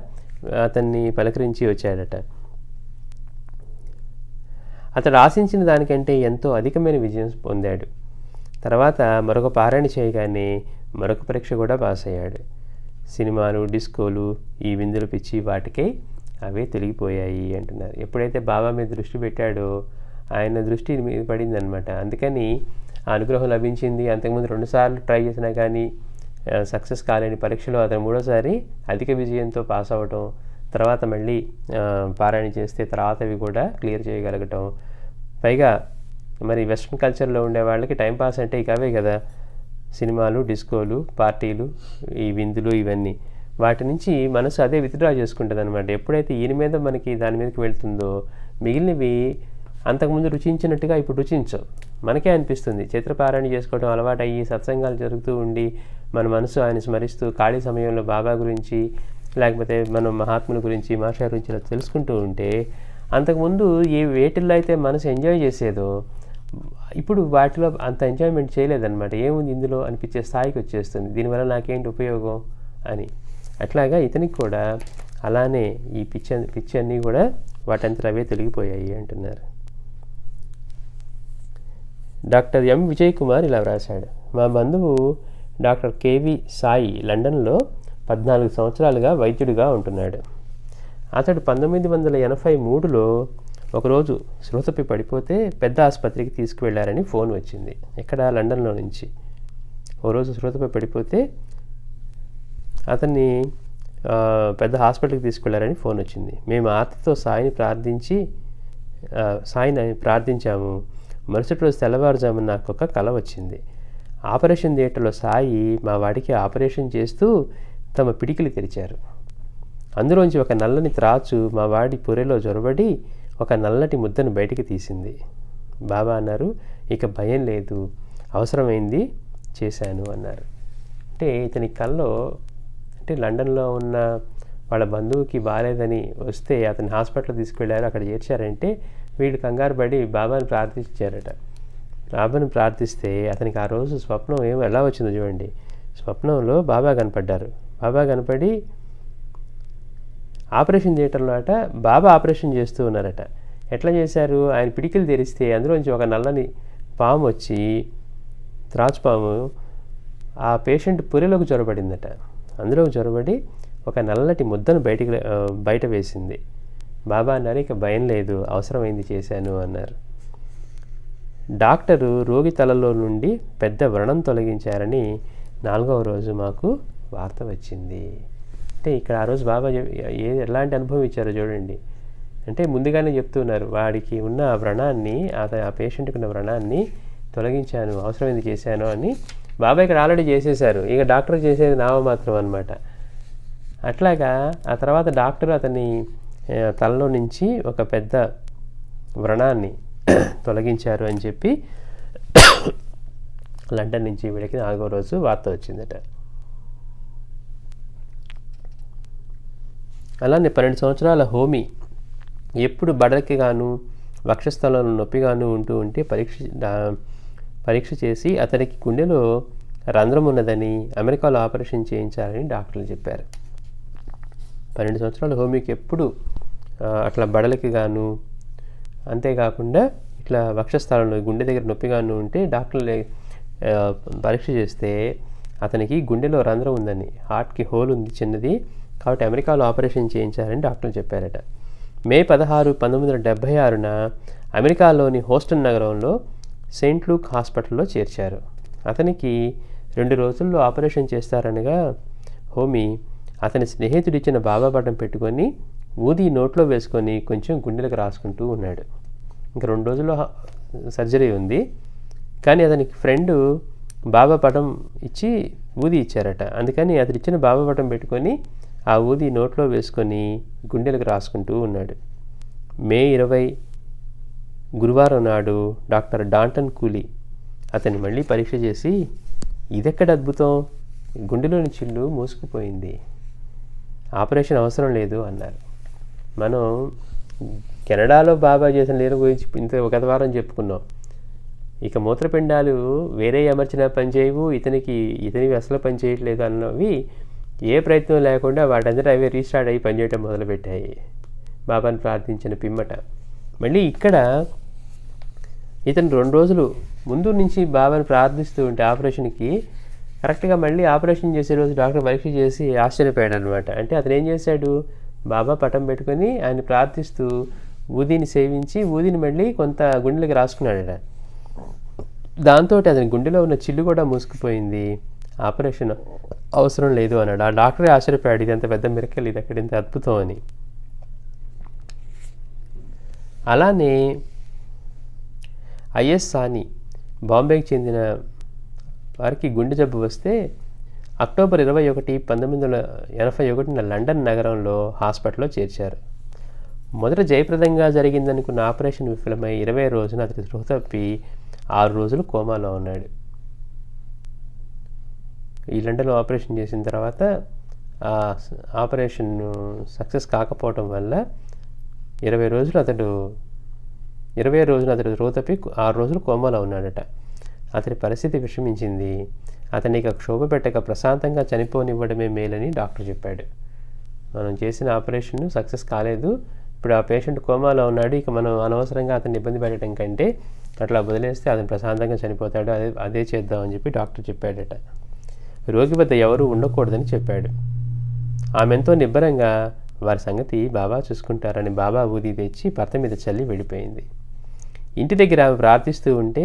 A: అతన్ని పలకరించి వచ్చాడట. అతడు ఆశించిన దానికంటే ఎంతో అధికమైన విజయం పొందాడు. తర్వాత మరొక పారాయణ చేయగానే మరొక పరీక్ష కూడా పాస్ అయ్యాడు. సినిమాలు, డిస్కోలు, ఈ విందులు పిచ్చి వాటికై అవే తొలగిపోయాయి అంటున్నారు. ఎప్పుడైతే బాబా మీద దృష్టి పెట్టాడో ఆయన దృష్టి మీద పడిందనమాట. అందుకని ఆ అనుగ్రహం లభించింది. అంతకుముందు 2 సార్లు ట్రై చేసినా కానీ సక్సెస్ కాలేని పరీక్షలో అతను 3వసారి అధిక విజయంతో పాస్ అవ్వటం, తర్వాత మళ్ళీ పారాయణ చేస్తే తర్వాతవి కూడా క్లియర్ చేయగలగటం. పైగా మరి వెస్ట్రన్ కల్చర్లో ఉండే వాళ్ళకి టైంపాస్ అంటే ఇక అవే కదా, సినిమాలు, డిస్కోలు, పార్టీలు, ఈ విందులు, ఇవన్నీ. వాటి నుంచి మనసు అదే విత్డ్రా చేసుకుంటుంది అనమాట. ఎప్పుడైతే ఈయన మీద మనకి దాని మీదకి వెళ్తుందో మిగిలినవి అంతకుముందు రుచించినట్టుగా ఇప్పుడు రుచించవు. మనకే అనిపిస్తుంది. చిత్రపారాయణ చేసుకోవడం అలవాటు అయ్యి సత్సంగాలు జరుగుతూ ఉండి మన మనసు ఆయన స్మరిస్తూ ఖాళీ సమయంలో బాబా గురించి లేకపోతే మనం మహాత్ముల గురించి మాస్టర్ గురించి ఇలా తెలుసుకుంటూ ఉంటే అంతకుముందు వేటిల్లో అయితే మనసు ఎంజాయ్ చేసేదో ఇప్పుడు వాటిలో అంత ఎంజాయ్మెంట్ చేయలేదన్నమాట. ఏముంది ఇందులో అనిపించే స్థాయికి వచ్చేస్తుంది. దీనివల్ల నాకేంటి ఉపయోగం అని. అట్లాగా ఇతనికి కూడా అలానే ఈ పిచ్చి అన్నీ కూడా వాటంతా అవే తొలగిపోయాయి అంటున్నారు. డాక్టర్ ఎం విజయ్ కుమార్ ఇలా వ్రాశాడు. మా బంధువు డాక్టర్ కేవి సాయి లండన్లో 14 సంవత్సరాలుగా వైద్యుడిగా ఉంటున్నాడు. అతడు 1983లో ఒకరోజు శృతపి పడిపోతే పెద్ద ఆసుపత్రికి తీసుకువెళ్లారని ఫోన్ వచ్చింది. ఇక్కడ లండన్లో నుంచి. ఓ రోజు శృతపి పడిపోతే అతన్ని పెద్ద హాస్పిటల్కి తీసుకెళ్లారని ఫోన్ వచ్చింది. మేము ఆర్తితో సాయిని ప్రార్థించాము. మరుసటి రోజు తెల్లవారుజామున నాకు ఒక కల వచ్చింది. ఆపరేషన్ థియేటర్లో సాయి మా వాడికి ఆపరేషన్ చేస్తూ తమ పిడికిలి తెరిచారు. అందులోంచి ఒక నల్లని త్రాచు మా వాడి పొరెలో జొరబడి ఒక నల్లటి ముద్దను బయటికి తీసింది. బాబా అన్నారు, ఇక భయం లేదు, అవసరమైంది చేశాను అన్నారు. అంటే ఇతని కల్లో అంటే లండన్లో ఉన్న వాళ్ళ బంధువుకి బాగాలేదని వస్తే అతని హాస్పిటల్ తీసుకెళ్లారు. అక్కడ చేర్చారంటే వీడు కంగారు పడి బాబాని ప్రార్థించారట. బాబాని ప్రార్థిస్తే అతనికి ఆ రోజు స్వప్నం ఎలా వచ్చిందో చూడండి. స్వప్నంలో బాబా కనపడ్డారు. బాబా కనపడి ఆపరేషన్ థియేటర్లో అట బాబా ఆపరేషన్ చేస్తూ ఉన్నారట. ఎట్లా చేశారు? ఆయన పిడికిలు తెరిస్తే అందులోంచి ఒక నల్లని పాము వచ్చి త్రాచుపాము ఆ పేషెంట్ పురిలోకి జొరబడిందట. అందులోకి జొరబడి ఒక నల్లటి ముద్దను బయట వేసింది. బాబా అన్నారు, ఇక భయం లేదు, అవసరమైంది చేశాను అన్నారు. డాక్టరు రోగి తలలో నుండి పెద్ద వ్రణం తొలగించారని 4వ రోజు మాకు వార్త వచ్చింది. అంటే ఇక్కడ ఆ రోజు బాబా ఎలాంటి అనుభవం ఇచ్చారో చూడండి. అంటే ముందుగానే చెప్తున్నారు, వాడికి ఉన్న ఆ వ్రణాన్ని ఆ పేషెంట్కి ఉన్న వ్రణాన్ని తొలగించాను, అవసరమైంది చేశాను అని బాబా ఇక్కడ ఆల్రెడీ చేసేశారు. ఇక డాక్టర్ చేసేది నామమాత్రం అనమాట. అట్లాగా ఆ తర్వాత డాక్టర్ అతని తలలో నుంచి ఒక పెద్ద వ్రణాన్ని తొలగించారు అని చెప్పి లండన్ నుంచి వీడికి 4వ రోజు వార్త వచ్చిందట. అలానే 12 సంవత్సరాల హోమీ ఎప్పుడు బడలికి గాను వక్షస్థలంలో నొప్పిగాను ఉంటూ ఉంటే పరీక్ష చేసి అతనికి గుండెలో రంధ్రం ఉన్నదని అమెరికాలో ఆపరేషన్ చేయించాలని డాక్టర్లు చెప్పారు. 12 సంవత్సరాలు హోమీకి ఎప్పుడు అట్లా బడలికి గాను, అంతేకాకుండా ఇట్లా వక్షస్థలంలో గుండె దగ్గర నొప్పిగాను ఉంటే డాక్టర్లు పరీక్ష చేస్తే అతనికి గుండెలో రంధ్రం ఉందని, హార్ట్కి హోల్ ఉంది చిన్నది, కాబట్టి అమెరికాలో ఆపరేషన్ చేయించాలని డాక్టర్లు చెప్పారట. మే 16, 1976న అమెరికాలోని హోస్టన్ నగరంలో సెయింట్ లూక్ హాస్పిటల్లో చేర్చారు. అతనికి 2 రోజుల్లో ఆపరేషన్ చేస్తారనగా హోమీ అతని స్నేహితుడిచ్చిన బాబా పటం పెట్టుకొని ఊది నోట్లో వేసుకొని కొంచెం గుండెలకు రాసుకుంటూ ఉన్నాడు. ఇంకా 2 రోజుల్లో సర్జరీ ఉంది, కానీ అతనికి ఫ్రెండు బాబా పటం ఇచ్చి ఊది ఇచ్చారట. అందుకని అతను ఇచ్చిన బాబా పటం పెట్టుకొని ఆ ఊది నోట్లో వేసుకొని గుండెలకు రాసుకుంటూ ఉన్నాడు. మే 20 గురువారం నాడు డాక్టర్ డాంటన్ కూలీ అతన్ని మళ్ళీ పరీక్ష చేసి, ఇదెక్కడ అద్భుతం, గుండెలోని చిల్లు మూసుకుపోయింది, ఆపరేషన్ అవసరం లేదు అన్నారు. మనం కెనడాలో బాబా చేసిన లీల గురించి గత వారం చెప్పుకున్నాం. ఇక మూత్రపిండాలు వేరే అమర్చినా పనిచేయవు, ఇతనివి అసలు పనిచేయట్లేదు అన్నవి ఏ ప్రయత్నం లేకుండా వాటందరూ అవే రీస్టార్ట్ అయ్యి పనిచేయటం మొదలుపెట్టాయి బాబాను ప్రార్థించిన పిమ్మట. మళ్ళీ ఇక్కడ ఇతను 2 రోజులు ముందు నుంచి బాబాను ప్రార్థిస్తూ ఉంటే ఆపరేషన్కి కరెక్ట్గా మళ్ళీ ఆపరేషన్ చేసే రోజు డాక్టర్ పరీక్ష చేసి ఆశ్చర్యపోయాడు అనమాట. అంటే అతను ఏం చేశాడు, బాబా పటం పెట్టుకొని ఆయన ప్రార్థిస్తూ ఊదిని సేవించి ఊదిని మళ్ళీ కొంత గుండెలకు రాసుకున్నాడట. దాంతో అతని గుండెలో ఉన్న చిల్లు కూడా మూసుకుపోయింది, ఆపరేషన్ అవసరం లేదు అన్నాడు. ఆ డాక్టరే ఆశ్చర్యపోయాడు, ఇది అంత పెద్ద మిరకల్, ఇది అక్కడ ఇంత అద్భుతం అని. అలానే ఐఎస్ సాని బాంబేకి చెందిన వారికి గుండె జబ్బు వస్తే అక్టోబర్ 21, 1981న లండన్ నగరంలో హాస్పిటల్లో చేర్చారు. మొదట జయప్రదంగా జరిగిందనుకున్న ఆపరేషన్ విఫలమై 20 రోజున అతని స్పృహ తప్పి 6 రోజులు కోమాలో ఉన్నాడు. ఈ లండన్లో ఆపరేషన్ చేసిన తర్వాత ఆ ఆపరేషన్ సక్సెస్ కాకపోవటం వల్ల 20 రోజులు అతడు స్పృహ తప్పి 6 రోజులు కోమాలో ఉన్నాడట. అతని పరిస్థితి విషమించింది. అతన్ని ఇక క్షోభ పెట్టక ప్రశాంతంగా చనిపోనివ్వడమే మేలని డాక్టర్ చెప్పాడు. మనం చేసిన ఆపరేషన్ సక్సెస్ కాలేదు, ఇప్పుడు ఆ పేషెంట్ కోమాలో ఉన్నాడు, ఇక మనం అనవసరంగా అతన్ని ఇబ్బంది పెట్టడం కంటే అట్లా వదిలేస్తే అతను ప్రశాంతంగా చనిపోతాడు, అదే చేద్దామని చెప్పి డాక్టర్ చెప్పాడట. రోగి వద్ద ఎవరూ ఉండకూడదని చెప్పాడు. ఆమెంతో నిబ్బరంగా వారి సంగతి బాబా చూసుకుంటారని బాబా ఊది తెచ్చి భర్త మీద చల్లి వెళ్ళిపోయింది. ఇంటి దగ్గర ఆమె ప్రార్థిస్తూ ఉంటే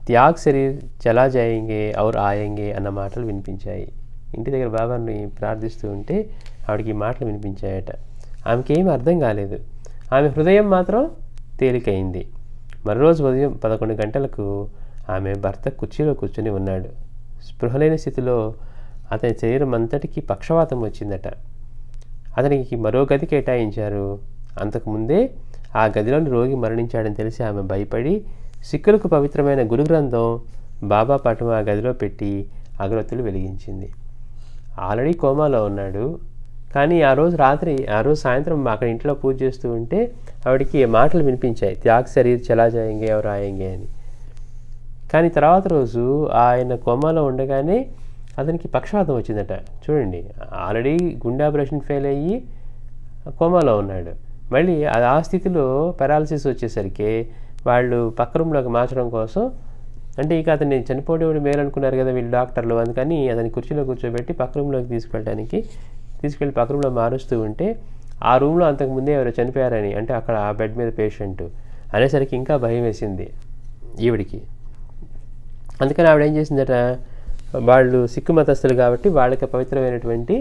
A: త్యాగ్ శరీర్ చలా జాయేంగే ఔర్ ఆయేంగే అన్న మాటలు వినిపించాయి. ఇంటి దగ్గర బాబాని ప్రార్థిస్తూ ఉంటే ఆవిడకి ఈ మాటలు వినిపించాయట. ఆమెకి ఏమీ అర్థం కాలేదు, ఆమె హృదయం మాత్రం తేలికైంది. మరోరోజు ఉదయం 11 గంటలకు ఆమె భర్త కుర్చీలో కూర్చొని ఉన్నాడు. స్పృహలేని స్థితిలో అతని శరీరం అంతటికీ పక్షవాతం వచ్చిందట. అతనికి మరో గది కేటాయించారు. అంతకుముందే ఆ గదిలోని రోగి మరణించాడని తెలిసి ఆమె భయపడి సిక్కులకు పవిత్రమైన గురు గ్రంథం బాబా పటం ఆ గదిలో పెట్టి అగరత్తులు వెలిగించింది. ఆల్రెడీ కోమాలో ఉన్నాడు, కానీ ఆ రోజు సాయంత్రం అక్కడ ఇంట్లో పూజ చేస్తూ ఉంటే ఆవిడికి మాటలు వినిపించాయి, త్యాగ్ శరీర్ చలా జాయేంగే ఔర్ ఆయేంగే అని. కానీ తర్వాత రోజు ఆయన కోమాలో ఉండగానే అతనికి పక్షవాతం వచ్చిందట. చూడండి, ఆల్రెడీ గుండె ఆపరేషన్ ఫెయిల్ అయ్యి కోమాలో ఉన్నాడు, మళ్ళీ ఆ స్థితిలో పెరాలసిస్ వచ్చేసరికి వాళ్ళు పక్క రూమ్లోకి మార్చడం కోసం, అంటే ఇక అతన్ని చనిపోవడం మేలనుకున్నారు కదా వీళ్ళు డాక్టర్లు, అందుకని అతని కుర్చీలో కూర్చోబెట్టి పక్క రూమ్లోకి తీసుకెళ్ళి పక్క రూమ్లో మారుస్తూ ఉంటే ఆ రూమ్లో అంతకుముందే ఎవరో చనిపోయారని, అంటే అక్కడ ఆ బెడ్ మీద పేషెంట్ అనేసరికి ఇంకా భయం వేసింది ఈవిడికి. అందుకని ఆవిడ ఏం చేసిందట, వాళ్ళు సిక్కు మతస్థులు కాబట్టి వాళ్ళకి పవిత్రమైనటువంటి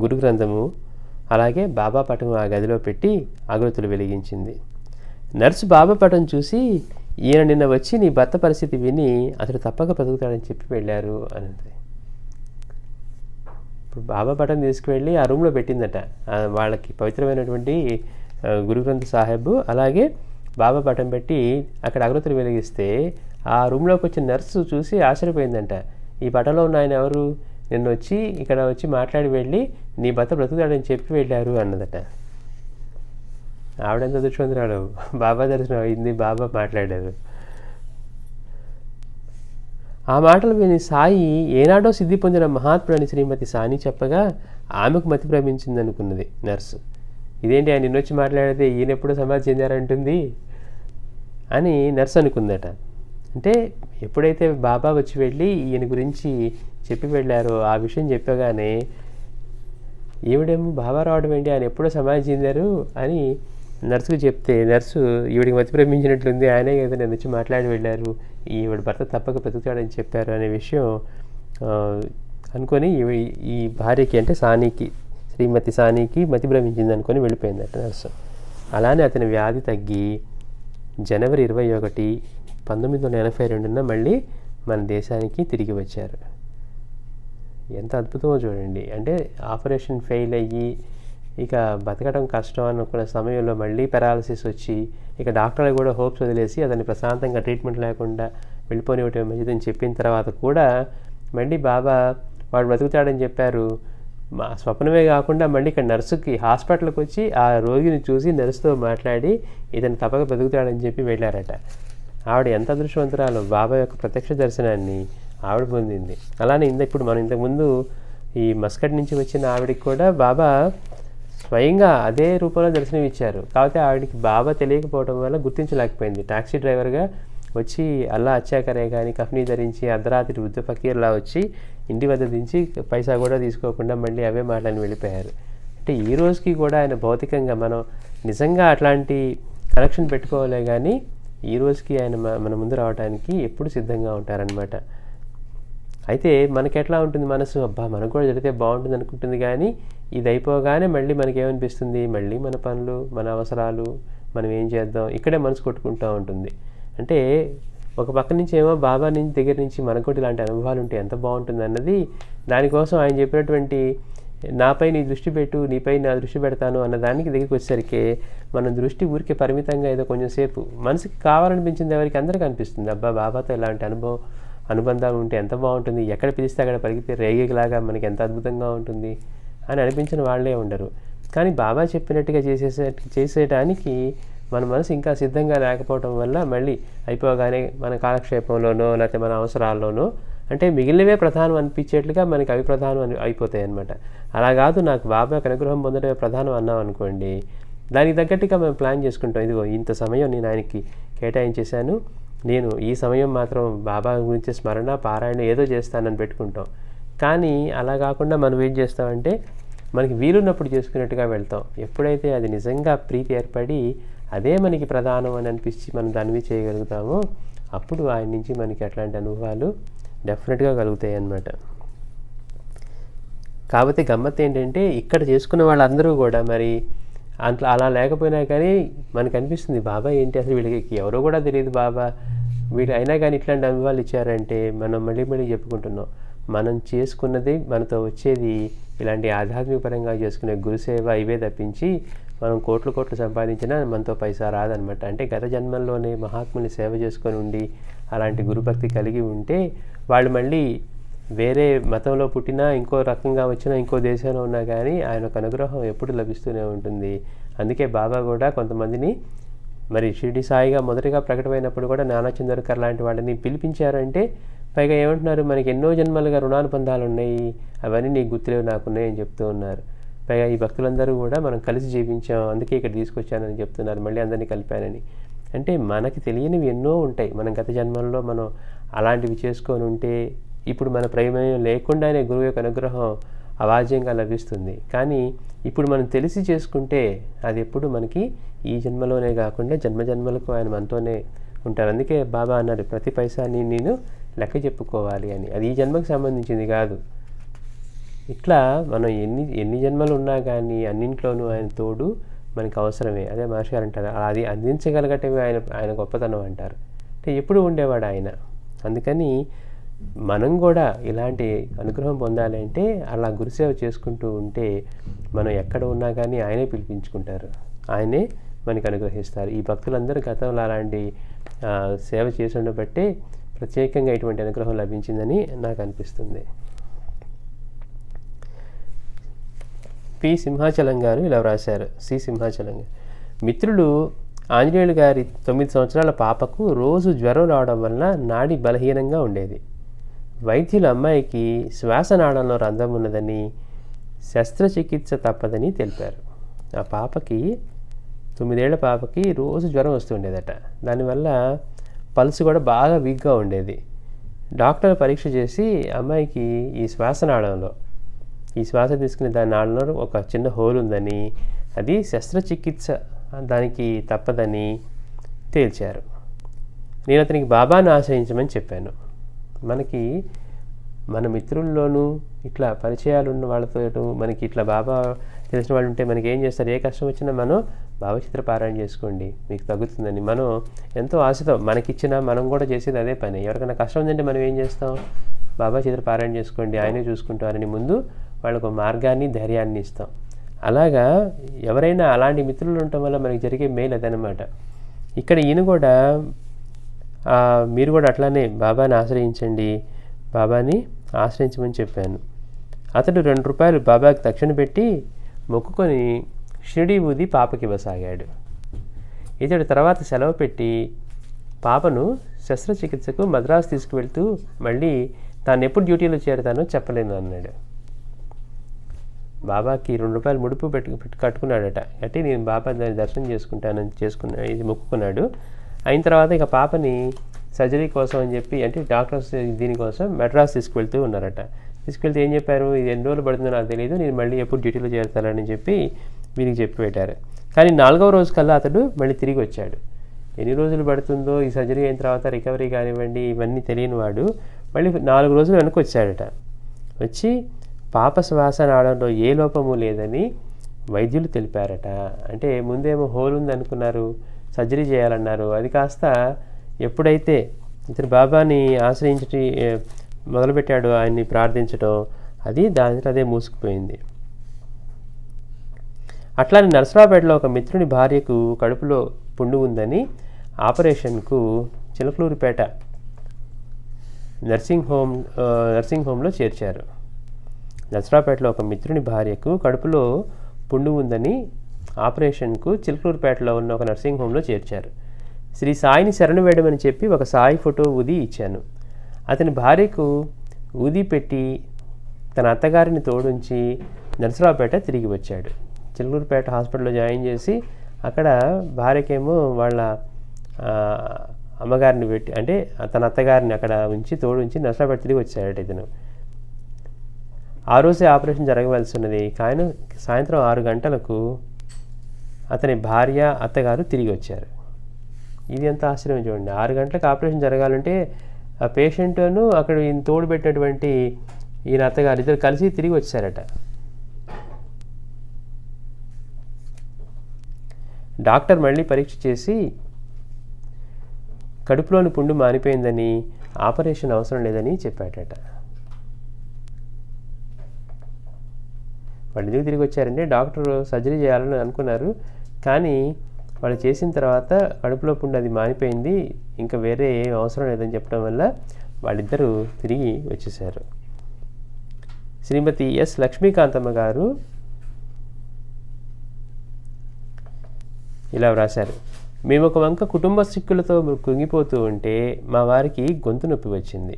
A: గురు గ్రంథము అలాగే బాబా పటం ఆ గదిలో పెట్టి అగరత్తులు వెలిగించింది. నర్సు బాబా పటం చూసి, ఈయన నిన్న వచ్చి నీ భర్త పరిస్థితి విని అతడు తప్పక బ్రతుకుతాడని చెప్పి వెళ్ళారు అన్నది. ఇప్పుడు బాబా పటం తీసుకువెళ్ళి ఆ రూమ్లో పెట్టిందట. వాళ్ళకి పవిత్రమైనటువంటి గురు గ్రంథ సాహెబ్ అలాగే బాబా పటం పెట్టి అక్కడ అగరత్తులు వెలిగిస్తే ఆ రూమ్లోకి వచ్చిన నర్సు చూసి ఆశ్చర్యపోయిందంట. ఈ పటంలో ఉన్న ఆయన ఎవరు, నిన్న వచ్చి ఇక్కడ వచ్చి మాట్లాడి వెళ్ళి నీ భర్త బ్రతుకుతాడని చెప్పి వెళ్ళారు అన్నదట. ఆవిడెంత దుష్మంతురాడు, బాబా దర్శనం అయింది, బాబా మాట్లాడారు. ఆ మాటలు విని సాయి ఏనాడో సిద్ధి పొందిన మహాత్ముడని శ్రీమతి సాని చెప్పగా ఆమెకు మతి భ్రమించింది అనుకున్నది నర్సు. ఇదేంటి ఆయన నిన్నొచ్చి మాట్లాడితే ఈయన ఎప్పుడో సమాధి చెందారంటుంది అని నర్సు అనుకుందట. అంటే ఎప్పుడైతే బాబా వచ్చి వెళ్ళి ఈయన గురించి చెప్పి వెళ్ళారో ఆ విషయం చెప్పగానే ఈవిడేమో బాబా రావడం ఏంటి, ఆయన ఎప్పుడో సమాధి చెందారు అని నర్సుకు చెప్తే నర్సు ఈవిడికి మతి భ్రమించినట్లుంది, ఆయనే కదా నేను వచ్చి మాట్లాడి వెళ్ళారు, ఈవిడ భర్త తప్పక బ్రతుకుతాడని చెప్పారు అనే విషయం అనుకొని ఈ భార్యకి అంటే సానికి శ్రీమతి సానికి మతి భ్రమించింది అనుకొని వెళ్ళిపోయిందట నర్సు. అలానే అతని వ్యాధి తగ్గి జనవరి 21, 1982 మళ్ళీ మన దేశానికి తిరిగి వచ్చారు. ఎంత అద్భుతమో చూడండి. అంటే ఆపరేషన్ ఫెయిల్ అయ్యి ఇక బతకడం కష్టం అనుకున్న సమయంలో మళ్ళీ పెరాలసిస్ వచ్చి ఇక డాక్టర్లు కూడా హోప్స్ వదిలేసి అతన్ని ప్రశాంతంగా ట్రీట్మెంట్ లేకుండా వెళ్ళిపోనివ్వటం మంచిదని చెప్పిన తర్వాత కూడా మళ్ళీ బాబా వాడు బ్రతుకుతాడని చెప్పారు. మా స్వప్నమే కాకుండా మళ్ళీ ఇక్కడ నర్సుకి హాస్పిటల్కి వచ్చి ఆ రోగిని చూసి నర్సుతో మాట్లాడి ఇతను తప్పక బ్రతుకుతాడని చెప్పి వెళ్ళారట. ఆవిడ ఎంత అదృష్టవంతురాలో, బాబా యొక్క ప్రత్యక్ష దర్శనాన్ని ఆవిడ పొందింది. అలానే ఇప్పుడు మనం ఇంతకుముందు ఈ మస్కట్ నుంచి వచ్చిన ఆవిడకి కూడా బాబా స్వయంగా అదే రూపంలో దర్శనం ఇచ్చారు. కాకపోతే ఆవిడకి బాబా తెలియకపోవడం వల్ల గుర్తించలేకపోయింది. టాక్సీ డ్రైవర్గా వచ్చి అల్లా అచ్చాకరే కానీ కఫ్నీ ధరించి అర్ధరాత్రి వృద్ధ ఫకీర్లా వచ్చి ఇంటి వద్ద దించి పైసా కూడా తీసుకోకుండా మళ్ళీ అవే మాటలని వెళ్ళిపోయారు. అంటే ఈ రోజుకి కూడా ఆయన భౌతికంగా మనం నిజంగా అట్లాంటి కనెక్షన్ పెట్టుకోవాలే కానీ ఈ రోజుకి ఆయన మన ముందు రావడానికి ఎప్పుడు సిద్ధంగా ఉంటారనమాట. అయితే మనకి ఎట్లా ఉంటుంది మనసు, అబ్బా మనకు కూడా జరిగితే బాగుంటుంది అనుకుంటుంది, కానీ ఇది అయిపోగానే మళ్ళీ మనకేమనిపిస్తుంది, మళ్ళీ మన పనులు మన అవసరాలు మనం ఏం చేద్దాం ఇక్కడే మనసు కొట్టుకుంటూ ఉంటుంది. అంటే ఒక పక్క నుంచి ఏమో బాబా నుంచి దగ్గర నుంచి మనకు కూడా ఇలాంటి అనుభవాలు ఉంటే ఎంత బాగుంటుంది అన్నది, దానికోసం ఆయన చెప్పినటువంటి నాపై నీ దృష్టి పెట్టు నీపై నా దృష్టి పెడతాను అన్న దానికి దగ్గరికి వచ్చేసరికి మన దృష్టి ఊరికే పరిమితంగా ఏదో కొంచెం సేపు మనసుకి కావాలనిపించింది ఎవరికి అందరికీ అనిపిస్తుంది, అబ్బా బాబాతో ఇలాంటి అనుబంధం ఉంటే ఎంత బాగుంటుంది, ఎక్కడ పిలిస్తే అక్కడ పరిగితే రేగేలాగా మనకి ఎంత అద్భుతంగా ఉంటుంది అని అనిపించిన వాళ్ళే ఉండరు. కానీ బాబా చెప్పినట్టుగా చేసేటానికి మన మనసు ఇంకా సిద్ధంగా లేకపోవడం వల్ల మళ్ళీ అయిపోగానే మన కాలక్షేపంలోనో లేకపోతే మన అవసరాల్లోనో అంటే మిగిలినవే ప్రధానం అనిపించేట్లుగా మనకి అవి ప్రధానం అయిపోతాయి అన్నమాట. అలా కాదు, నాకు బాబా అనుగ్రహం పొందడమే ప్రధానం అన్నాం అనుకోండి, దానికి తగ్గట్టుగా మేము ప్లాన్ చేసుకుంటాం. ఇదిగో ఇంత సమయం నేను ఆయనకి కేటాయించేశాను, నేను ఈ సమయం మాత్రం బాబా గురించి స్మరణ పారాయణ ఏదో చేస్తానని పెట్టుకుంటాం. కానీ అలా కాకుండా మనం ఏం చేస్తామంటే మనకి వీలున్నప్పుడు చేసుకున్నట్టుగా వెళ్తాం. ఎప్పుడైతే అది నిజంగా ప్రీతి ఏర్పడి అదే మనకి ప్రధానం అని అనిపించి మనం దానివి చేయగలుగుతామో అప్పుడు ఆయన నుంచి మనకి అట్లాంటి అనుభవాలు డెఫినెట్గా కలుగుతాయి అన్నమాట. కాకపోతే గమ్మత్ ఏంటంటే ఇక్కడ చేసుకున్న వాళ్ళందరూ కూడా మరి అలా లేకపోయినా కానీ మనకు అనిపిస్తుంది బాబా ఏంటి అసలు వీళ్ళకి ఎవరో కూడా తెలియదు బాబా వీళ్ళు అయినా కానీ ఇట్లాంటి అనుభవాలు ఇచ్చారంటే మనం మళ్ళీ మళ్ళీ చెప్పుకుంటున్నాం. మనం చేసుకున్నది మనతో వచ్చేది ఇలాంటి ఆధ్యాత్మిక పరంగా చేసుకునే గురుసేవ ఇవే తప్పించి మనం కోట్లు సంపాదించినా మనతో పైసా రాదనమాట. అంటే గత జన్మల్లోనే మహాత్ముని సేవ చేసుకొని ఉండి అలాంటి గురుభక్తి కలిగి ఉంటే వాళ్ళు మళ్ళీ వేరే మతంలో పుట్టినా ఇంకో రకంగా వచ్చినా ఇంకో దేశంలో ఉన్నా కానీ ఆయన ఒక అనుగ్రహం ఎప్పుడు లభిస్తూనే ఉంటుంది. అందుకే బాబా కూడా కొంతమందిని మరి షిరిడి సాయిగా మొదటిగా ప్రకటమైనప్పుడు కూడా నానాచందర్కర్ లాంటి వాళ్ళని పిలిపించారంటే పైగా ఏమంటున్నారు, మనకి ఎన్నో జన్మలుగా రుణానుబంధాలు ఉన్నాయి, అవన్నీ నీకు గుర్తులేవు నాకున్నాయి అని చెప్తూ ఉన్నారు. పైగా ఈ భక్తులందరూ కూడా మనం కలిసి జీవించాం, అందుకే ఇక్కడ తీసుకొచ్చానని చెప్తున్నారు, మళ్ళీ అందరినీ కలిపానని. అంటే మనకి తెలియనివి ఎన్నో ఉంటాయి. మనం గత జన్మల్లో మనం అలాంటివి చేసుకొని ఉంటే ఇప్పుడు మన ప్రమేయం లేకుండానే గురువు యొక్క అనుగ్రహం అవాజ్యంగా లభిస్తుంది. కానీ ఇప్పుడు మనం తెలిసి చేసుకుంటే అది ఎప్పుడు మనకి ఈ జన్మలోనే కాకుండా జన్మజన్మలకు ఆయన మనతోనే ఉంటారు. అందుకే బాబా అన్నారు, ప్రతి పైసాని నేను లెక్క చెప్పుకోవాలి అని. అది ఈ జన్మకు సంబంధించింది కాదు. ఇట్లా మనం ఎన్ని జన్మలు ఉన్నా కానీ అన్నింట్లోనూ ఆయన తోడు మనకి అవసరమే. అదే మహర్షి గారు అంటారు, అది అందించగలగటమే ఆయన గొప్పతనం అంటారు. అంటే ఎప్పుడు ఉండేవాడు ఆయన. అందుకని మనం కూడా ఇలాంటి అనుగ్రహం పొందాలి అంటే అలా గురుసేవ చేసుకుంటూ ఉంటే మనం ఎక్కడ ఉన్నా కానీ ఆయనే పిలిపించుకుంటారు, ఆయనే మనకి అనుగ్రహిస్తారు. ఈ భక్తులందరూ గతంలో అలాంటి సేవ చేసి ఉండబట్టే ప్రత్యేకంగా ఇటువంటి అనుగ్రహం లభించిందని నాకు అనిపిస్తుంది. పి సింహాచలం గారు ఇలా వ్రాశారు. సి సింహాచలం గారు, మిత్రులు ఆంజనేయులు గారి 9 సంవత్సరాల పాపకు రోజు జ్వరం రావడం వలన నాడి బలహీనంగా ఉండేది. వైద్యులు అమ్మాయికి శ్వాసనాళంలో రంధ్రం ఉన్నదని, శస్త్రచికిత్స తప్పదని తెలిపారు. ఆ పాపకి 9 ఏళ్ల పాపకి రోజు జ్వరం వస్తుండేదట. దానివల్ల పల్స్ కూడా బాగా వీక్గా ఉండేది. డాక్టర్ పరీక్ష చేసి అమ్మాయికి ఈ శ్వాసనాళంలో, ఈ శ్వాస తీసుకునే దాని నాళంలో ఒక చిన్న హోల్ ఉందని, అది శస్త్రచికిత్స దానికి తప్పదని తేల్చారు. నేను అతనికి బాబాను ఆశ్రయించమని చెప్పాను. మనకి మన మిత్రుల్లోనూ ఇట్లా పరిచయాలు ఉన్న వాళ్ళతో మనకి ఇట్లా బాబా తెలిసిన వాళ్ళు ఉంటే మనకి ఏం చేస్తారు, ఏ కష్టం వచ్చినా మనం బాబా చిత్ర పారాయణ చేసుకోండి మీకు తగ్గుతుందని మనం ఎంతో ఆశతో మనకిచ్చినా మనం కూడా చేసేది అదే పని. ఎవరికైనా కష్టం ఉందంటే మనం ఏం చేస్తాం, బాబా చిత్ర పారాయణ చేసుకోండి ఆయనే చూసుకుంటారని ముందు వాళ్ళకు మార్గాన్ని ధైర్యాన్ని ఇస్తాం. అలాగా ఎవరైనా అలాంటి మిత్రులు ఉండటం వల్ల మనకి జరిగే మేలు అదనమాట. ఇక్కడ ఈయన కూడా మీరు కూడా అట్లానే బాబాని ఆశ్రయించండి, బాబాని ఆశ్రయించమని చెప్పాను. అతడు ₹2 బాబాకి దక్షిణ పెట్టి మొక్కుకొని షిరిడి ఊది పాపకి ఇవ్వసాగాడు. ఇతడు తర్వాత సెలవు పెట్టి పాపను శస్త్రచికిత్సకు మద్రాసు తీసుకువెళ్తూ మళ్ళీ తాను ఎప్పుడు డ్యూటీలో చేరతానో చెప్పలేను అన్నాడు. బాబాకి ₹2 ముడుపు పెట్టి కట్టుకున్నాడట. అంటే నేను బాబా దాన్ని దర్శనం చేసుకున్నాను ఇది మొక్కుకున్నాడు. అయిన తర్వాత ఇక పాపని సర్జరీ కోసం అని చెప్పి, అంటే డాక్టర్స్ దీనికోసం మెడ్రాస్ తీసుకువెళ్తూ ఉన్నారట. తీసుకెళ్తే ఏం చెప్పారు, ఇది ఎన్ని రోజులు పడుతుందో నాకు తెలియదు, నేను మళ్ళీ ఎప్పుడు డ్యూటీలో చేరుతానని చెప్పి వీరికి చెప్పి పెట్టారు. కానీ 4వ రోజు కల్లా అతడు మళ్ళీ తిరిగి వచ్చాడు. ఎన్ని రోజులు పడుతుందో ఈ సర్జరీ అయిన తర్వాత రికవరీ కానివ్వండి ఇవన్నీ తెలియని వాడు మళ్ళీ 4 రోజులు వెనక్కి వచ్చాడట. వచ్చి పాప శ్వాస నాళంలో ఏ లోపము లేదని వైద్యులు తెలిపారట. అంటే ముందేమో హోల్ ఉంది అనుకున్నారు, సర్జరీ చేయాలన్నారు. అది కాస్త ఎప్పుడైతే ఇతను బాబాని ఆశ్రయించి మొదలుపెట్టాడు ఆయన్ని ప్రార్థించడం, అది దానితో అదే మూసుకుపోయింది. అట్లానే నరసరావుపేటలో ఒక మిత్రుని భార్యకు కడుపులో పుండు ఉందని ఆపరేషన్కు చిలకలూరిపేట నర్సింగ్ హోమ్లో చేర్చారు. నరసరావుపేటలో ఒక మిత్రుని భార్యకు కడుపులో పుండు ఉందని ఆపరేషన్కు చిలకలూరిపేటలో ఉన్న ఒక నర్సింగ్ హోమ్లో చేర్చారు. శ్రీ సాయిని శరణు వేయడమని చెప్పి ఒక సాయి ఫోటో ఊది ఇచ్చాను. అతని భార్యకు ఊది పెట్టి తన అత్తగారిని తోడుంచి నరసరావుపేట తిరిగి వచ్చాడు. చిలకలూరిపేట హాస్పిటల్లో జాయిన్ చేసి అక్కడ భార్యకేమో వాళ్ళ అమ్మగారిని పెట్టి, అంటే తన అత్తగారిని అక్కడ ఉంచి తోడుంచి నరసరావుపేట తిరిగి వచ్చాడట ఇతను. ఆ రోజే ఆపరేషన్ జరగవలసి ఉన్నది. కానీ సాయంత్రం 6 గంటలకు అతని భార్య అత్తగారు తిరిగి వచ్చారు. ఇది ఎంత ఆశ్చర్యం చూడండి. 6 గంటలకు ఆపరేషన్ జరగాలంటే ఆ పేషెంట్ను అక్కడ ఈయన తోడు పెట్టినటువంటి ఈయన అత్తగారు ఇద్దరు కలిసి తిరిగి వచ్చారట. డాక్టర్ మళ్ళీ పరీక్ష చేసి కడుపులోని పుండు మానిపోయిందని, ఆపరేషన్ అవసరం లేదని చెప్పాడట. వాళ్ళు ఎందుకు తిరిగి వచ్చారంటే డాక్టర్ సర్జరీ చేయాలని అనుకున్నారు, కానీ వాళ్ళు చేసిన తర్వాత కడుపులో పుండు అది మానిపోయింది, ఇంకా వేరే ఏం అవసరం లేదని చెప్పడం వల్ల వాళ్ళిద్దరూ తిరిగి వచ్చేసారు. శ్రీమతి ఎస్ లక్ష్మీకాంతమ్మ గారు ఇలా వ్రాశారు. మేము ఒక వంక కుటుంబ చిక్కులతో కుంగిపోతూ ఉంటే మా వారికి గొంతు నొప్పి వచ్చింది.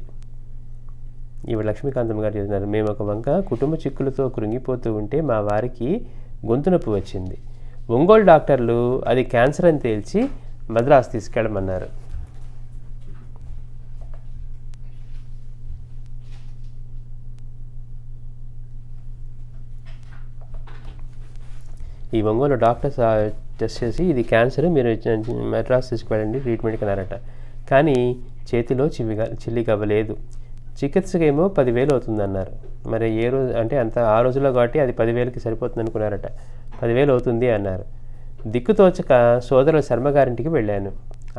A: ఇవి లక్ష్మీకాంతమ్మ గారు చెప్తున్నారు. మేము ఒక వంక కుటుంబ చిక్కులతో కృంగిపోతూ ఉంటే మా వారికి గొంతు నొప్పి వచ్చింది. ఒంగోలు డాక్టర్లు అది క్యాన్సర్ అని తేల్చి మద్రాసు తీసుకెళ్ళమన్నారు. ఈ ఒంగోలు డాక్టర్స్ టెస్ట్ చేసి ఇది క్యాన్సర్, మీరు మద్రాసు తీసుకువెళ్ళండి ట్రీట్మెంట్కి అన్నారట. కానీ చేతిలో చిల్లి గవ్వలేదు. చికిత్సకేమో 10,000 అవుతుందన్నారు. మరి ఏ రోజు అంటే అంత ఆ రోజుల్లో కాబట్టి అది 10,000కి సరిపోతుంది అనుకున్నారట. 10,000 అవుతుంది అన్నారు. దిక్కుతోచక సోదరుల శర్మగారింటికి వెళ్ళాను.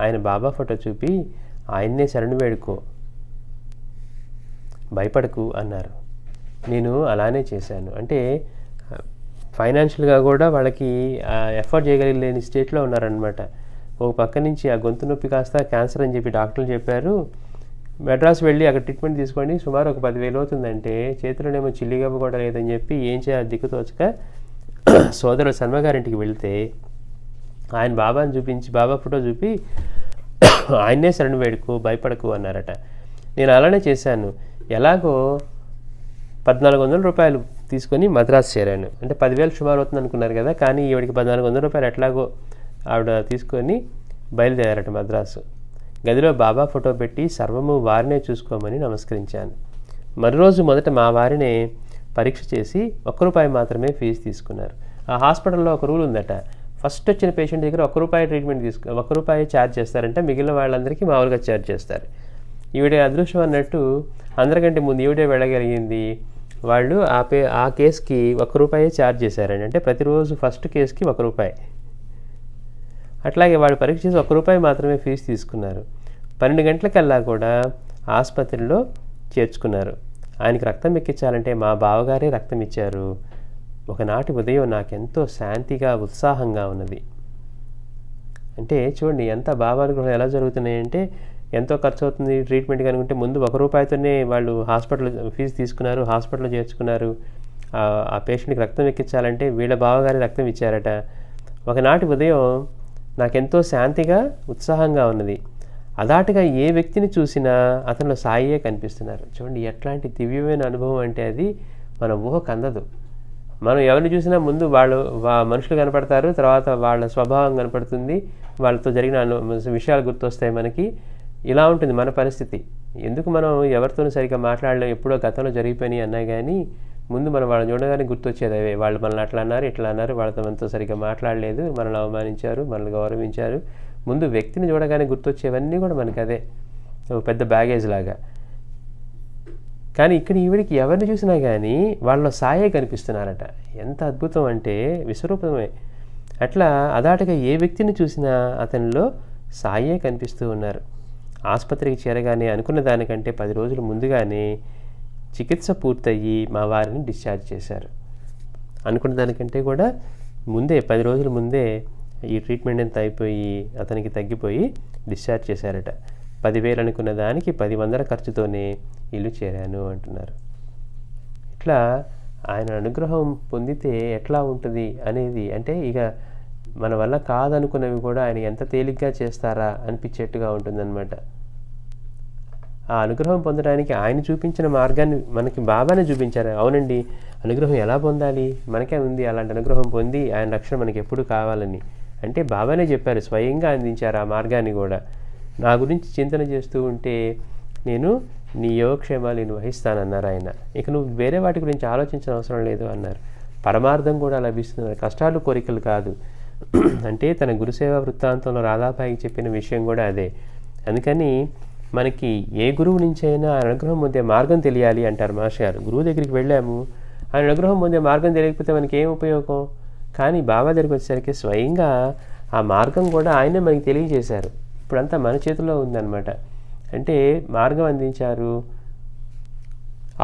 A: ఆయన బాబా ఫోటో చూపి ఆయన్నే శరణు వేడుకో, భయపడకు అన్నారు. నేను అలానే చేశాను. అంటే ఫైనాన్షియల్గా కూడా వాళ్ళకి ఎఫర్ట్ చేయగలిగలేని స్టేట్లో ఉన్నారనమాట. ఒక పక్క నుంచి ఆ గొంతు నొప్పి కాస్త క్యాన్సర్ అని చెప్పి డాక్టర్లు చెప్పారు. మెడ్రాస్ వెళ్ళి అక్కడ ట్రీట్మెంట్ తీసుకోండి, సుమారు ఒక 10,000 అవుతుందంటే చేతిలోనేమో చిల్లిగవ్వ కూడా లేదని చెప్పి ఏం చేయాలి దిక్కుతోచక సోదరుడు శర్మగారింటికి వెళ్తే ఆయన బాబాని చూపించి, బాబా ఫోటో చూపి ఆయన్నే శరణు వేడుకో, భయపడకు అన్నారట. నేను అలానే చేశాను. ఎలాగో 1,400 రూపాయలు తీసుకొని మద్రాసు చేరాను. అంటే 10,000 సుమారు అవుతుంది అనుకున్నారు కదా, కానీ ఈవిడికి 1,400 రూపాయలు ఎట్లాగో ఆవిడ తీసుకొని బయలుదేరారట మద్రాసు. గదిలో బాబా ఫోటో పెట్టి సర్వము వారినే చూసుకోమని నమస్కరించాను. మరోరోజు మొదట మా వారినే పరీక్ష చేసి ₹1 మాత్రమే ఫీజు తీసుకున్నారు. ఆ హాస్పిటల్లో ఒక రూల్ ఉందట, ఫస్ట్ వచ్చిన పేషెంట్ దగ్గర ₹1 ట్రీట్మెంట్ ₹1 ఛార్జ్ చేస్తారంటే మిగిలిన వాళ్ళందరికీ మామూలుగా ఛార్జ్ చేస్తారు. ఈవిడ అదృష్టం అన్నట్టు అందరికంటే ముందు ఈవిడే వెళ్ళగలిగింది. వాళ్ళు ఆ కేసుకి ₹1 ఛార్జ్ చేశారండి. అంటే ప్రతిరోజు ఫస్ట్ కేసుకి ₹1. అట్లాగే వాళ్ళు పరీక్ష చేసి ₹1 మాత్రమే ఫీజు తీసుకున్నారు. 12 గంటలకల్లా కూడా ఆసుపత్రిలో చేర్చుకున్నారు. ఆయనకి రక్తం ఎక్కించాలంటే మా బావగారే రక్తం ఇచ్చారు. ఒకనాటి ఉదయం నాకెంతో శాంతిగా ఉత్సాహంగా ఉన్నది. అంటే చూడండి ఎంత బాబానుగ్రహం ఎలా జరుగుతున్నాయంటే, ఎంతో ఖర్చు అవుతుంది ట్రీట్మెంట్కి అనుకుంటే ముందు ₹1తోనే వాళ్ళు హాస్పిటల్ ఫీజు తీసుకున్నారు, హాస్పిటల్లో చేర్చుకున్నారు. ఆ పేషెంట్కి రక్తం ఎక్కించాలంటే వీళ్ళ బావగారి రక్తం ఇచ్చారట. ఒకనాటి ఉదయం నాకెంతో శాంతిగా ఉత్సాహంగా ఉన్నది. అదాటుగా ఏ వ్యక్తిని చూసినా అతనిలో సాయియే కనిపిస్తున్నారు. చూడండి ఎట్లాంటి దివ్యమైన అనుభవం అంటే అది మన ఊహకు అందదు. మనం ఎవరిని చూసినా ముందు మనుషులు కనపడతారు, తర్వాత వాళ్ళ స్వభావం కనపడుతుంది, వాళ్ళతో జరిగిన విషయాలు గుర్తొస్తాయి మనకి. ఇలా ఉంటుంది మన పరిస్థితి. ఎందుకు మనం ఎవరితోనూ సరిగ్గా మాట్లాడలేం, ఎప్పుడో గతంలో జరిగిపోయినాయి అన్నా కానీ ముందు మనం వాళ్ళని చూడగానే గుర్తొచ్చేది అవే. వాళ్ళు మనల్ని అట్లా అన్నారు, ఇట్లా అన్నారు, వాళ్ళతో మనతో సరిగ్గా మాట్లాడలేదు, మనల్ని అవమానించారు, మనల్ని గౌరవించారు. ముందు వ్యక్తిని చూడగానే గుర్తొచ్చేవన్నీ కూడా మనకి అదే ఒక పెద్ద బ్యాగేజ్ లాగా. కానీ ఇక్కడ ఈవిడికి ఎవరిని చూసినా కానీ వాళ్ళలో సాయే కనిపిస్తున్నారట. ఎంత అద్భుతం అంటే విశ్వరూపమే. అట్లా అదాటగా ఏ వ్యక్తిని చూసినా అతనిలో సాయే కనిపిస్తూ ఉన్నారు. ఆసుపత్రికి చేరగానే అనుకున్న దానికంటే 10 రోజుల ముందుగానే చికిత్స పూర్తయ్యి మా వారిని డిశ్చార్జ్ చేశారు. అనుకున్న దానికంటే కూడా ముందే 10 రోజుల ముందే ఈ ట్రీట్మెంట్ అంతా అయిపోయి అతనికి తగ్గిపోయి డిశ్చార్జ్ చేశారట. 10,000 అనుకున్న దానికి 10,000 ఖర్చుతోనే ఇల్లు చేరాను అంటున్నారు. ఇట్లా ఆయన అనుగ్రహం పొందితే ఎట్లా ఉంటుంది అనేది, అంటే ఇక మన వల్ల కాదనుకున్నవి కూడా ఆయన ఎంత తేలిగ్గా చేస్తారా అనిపించేట్టుగా ఉంటుందన్నమాట. ఆ అనుగ్రహం పొందడానికి ఆయన చూపించిన మార్గాన్ని మనకి బాబానే చూపించారు. అవునండి, అనుగ్రహం ఎలా పొందాలి, మనకే ఉంది అలాంటి అనుగ్రహం పొంది ఆయన రక్షణ మనకి ఎప్పుడు కావాలని. అంటే బాబానే చెప్పారు, స్వయంగా అందించారు ఆ మార్గాన్ని కూడా. నా గురించి చింతన చేస్తూ ఉంటే నేను నీ యోగక్షేమాలు నేను వహిస్తానన్నారు ఆయన. ఇక నువ్వు వేరే వాటి గురించి ఆలోచించిన అవసరం లేదు అన్నారు. పరమార్థం కూడా లభిస్తుంది, కష్టాలు కోరికలు కాదు. అంటే తన గురుసేవ వృత్తాంతంలో రాధాబాయికి చెప్పిన విషయం కూడా అదే. అందుకని మనకి ఏ గురువు నుంచి అయినా ఆయన అనుగ్రహం పొందే మార్గం తెలియాలి అంటారు మాస్టర్ గారు. గురువు దగ్గరికి వెళ్ళాము, ఆయన అనుగ్రహం పొందే మార్గం తెలియకపోతే మనకి ఏం ఉపయోగం. కానీ బాబా దగ్గరికి వచ్చేసరికి స్వయంగా ఆ మార్గం కూడా ఆయనే మనకి తెలియజేశారు. ఇప్పుడంతా మన చేతిలో ఉందన్నమాట. అంటే మార్గం అందించారు,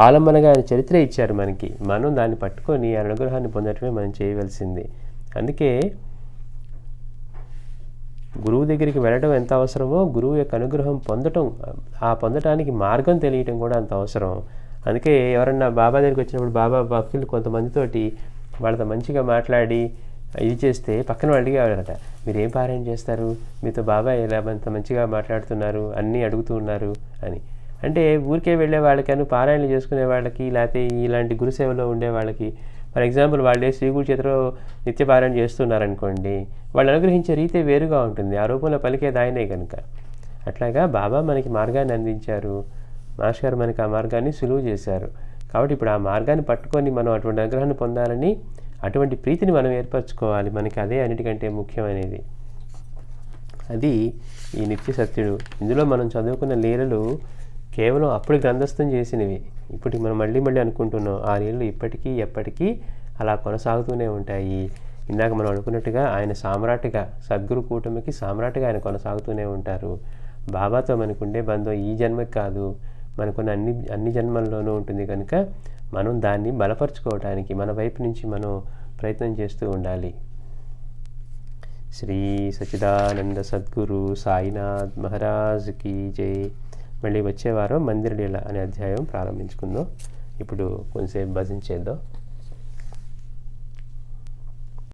A: ఆలంబనగా ఆయన చరిత్ర ఇచ్చారు మనకి. మనం దాన్ని పట్టుకొని ఆయన అనుగ్రహాన్ని పొందటమే మనం చేయవలసింది. అందుకే గురువు దగ్గరికి వెళ్ళడం ఎంత అవసరమో గురువు యొక్క అనుగ్రహం పొందటం, ఆ పొందటానికి మార్గం తెలియటం కూడా అంత అవసరం. అందుకే ఎవరన్నా బాబా దగ్గరికి వచ్చినప్పుడు బాబా భక్తులు కొంతమందితోటి వాళ్ళతో మంచిగా మాట్లాడి ఇది చేస్తే పక్కన వాళ్ళు అడిగేవాడట, మీరు ఏం పారాయణ చేస్తారు, మీతో బాబా ఎలా అంత మంచిగా మాట్లాడుతున్నారు, అన్నీ అడుగుతూ ఉన్నారు అని. అంటే ఊరికే వెళ్ళే వాళ్ళకను పారాయణలు చేసుకునే వాళ్ళకి, లేకపోతే ఇలాంటి గురుసేవలో ఉండే వాళ్ళకి, ఫర్ ఎగ్జాంపుల్ వాళ్ళే శ్రీ గురు చేతిలో నిత్య పారాయణ చేస్తున్నారనుకోండి, వాళ్ళు అనుగ్రహించే రీతే వేరుగా ఉంటుంది, ఆ రూపంలో పలికేది ఆయనే కనుక. అట్లాగా బాబా మనకి మార్గాన్ని అందించారు, మాస్టర్ గారు మనకి ఆ మార్గాన్ని సులువు చేశారు. కాబట్టి ఇప్పుడు ఆ మార్గాన్ని పట్టుకొని మనం అటువంటి అనుగ్రహాన్ని పొందాలని, అటువంటి ప్రీతిని మనం ఏర్పరచుకోవాలి. మనకి అదే అన్నిటికంటే ముఖ్యమైనది. అది ఈ నిత్య సత్యుడు. ఇందులో మనం చదువుకున్న లీలలు కేవలం అప్పుడు గ్రంథస్థం చేసినవి. ఇప్పటికి మనం మళ్ళీ అనుకుంటున్నాం. ఆ లీలలు ఇప్పటికీ ఎప్పటికీ అలా కొనసాగుతూనే ఉంటాయి. ఇందాక మనం అనుకున్నట్టుగా ఆయన సామ్రాట్గా, సద్గురు కూటమికి సామ్రాట్గా ఆయన కొనసాగుతూనే ఉంటారు. బాబాతో మనకుండే బంధం ఈ జన్మకి కాదు, మనకున్న అన్ని జన్మల్లోనూ ఉంటుంది. కనుక మనం దాన్ని బలపరుచుకోవడానికి మన వైపు నుంచి మనం ప్రయత్నం చేస్తూ ఉండాలి. శ్రీ సచ్చిదానంద సద్గురు సాయినాథ్ మహారాజ్కి జై. మళ్ళీ వచ్చే వారం మందిర లీల అనే అధ్యాయం ప్రారంభించుకుందాం. ఇప్పుడు కొంచెంసేపు భజన చేద్దాం.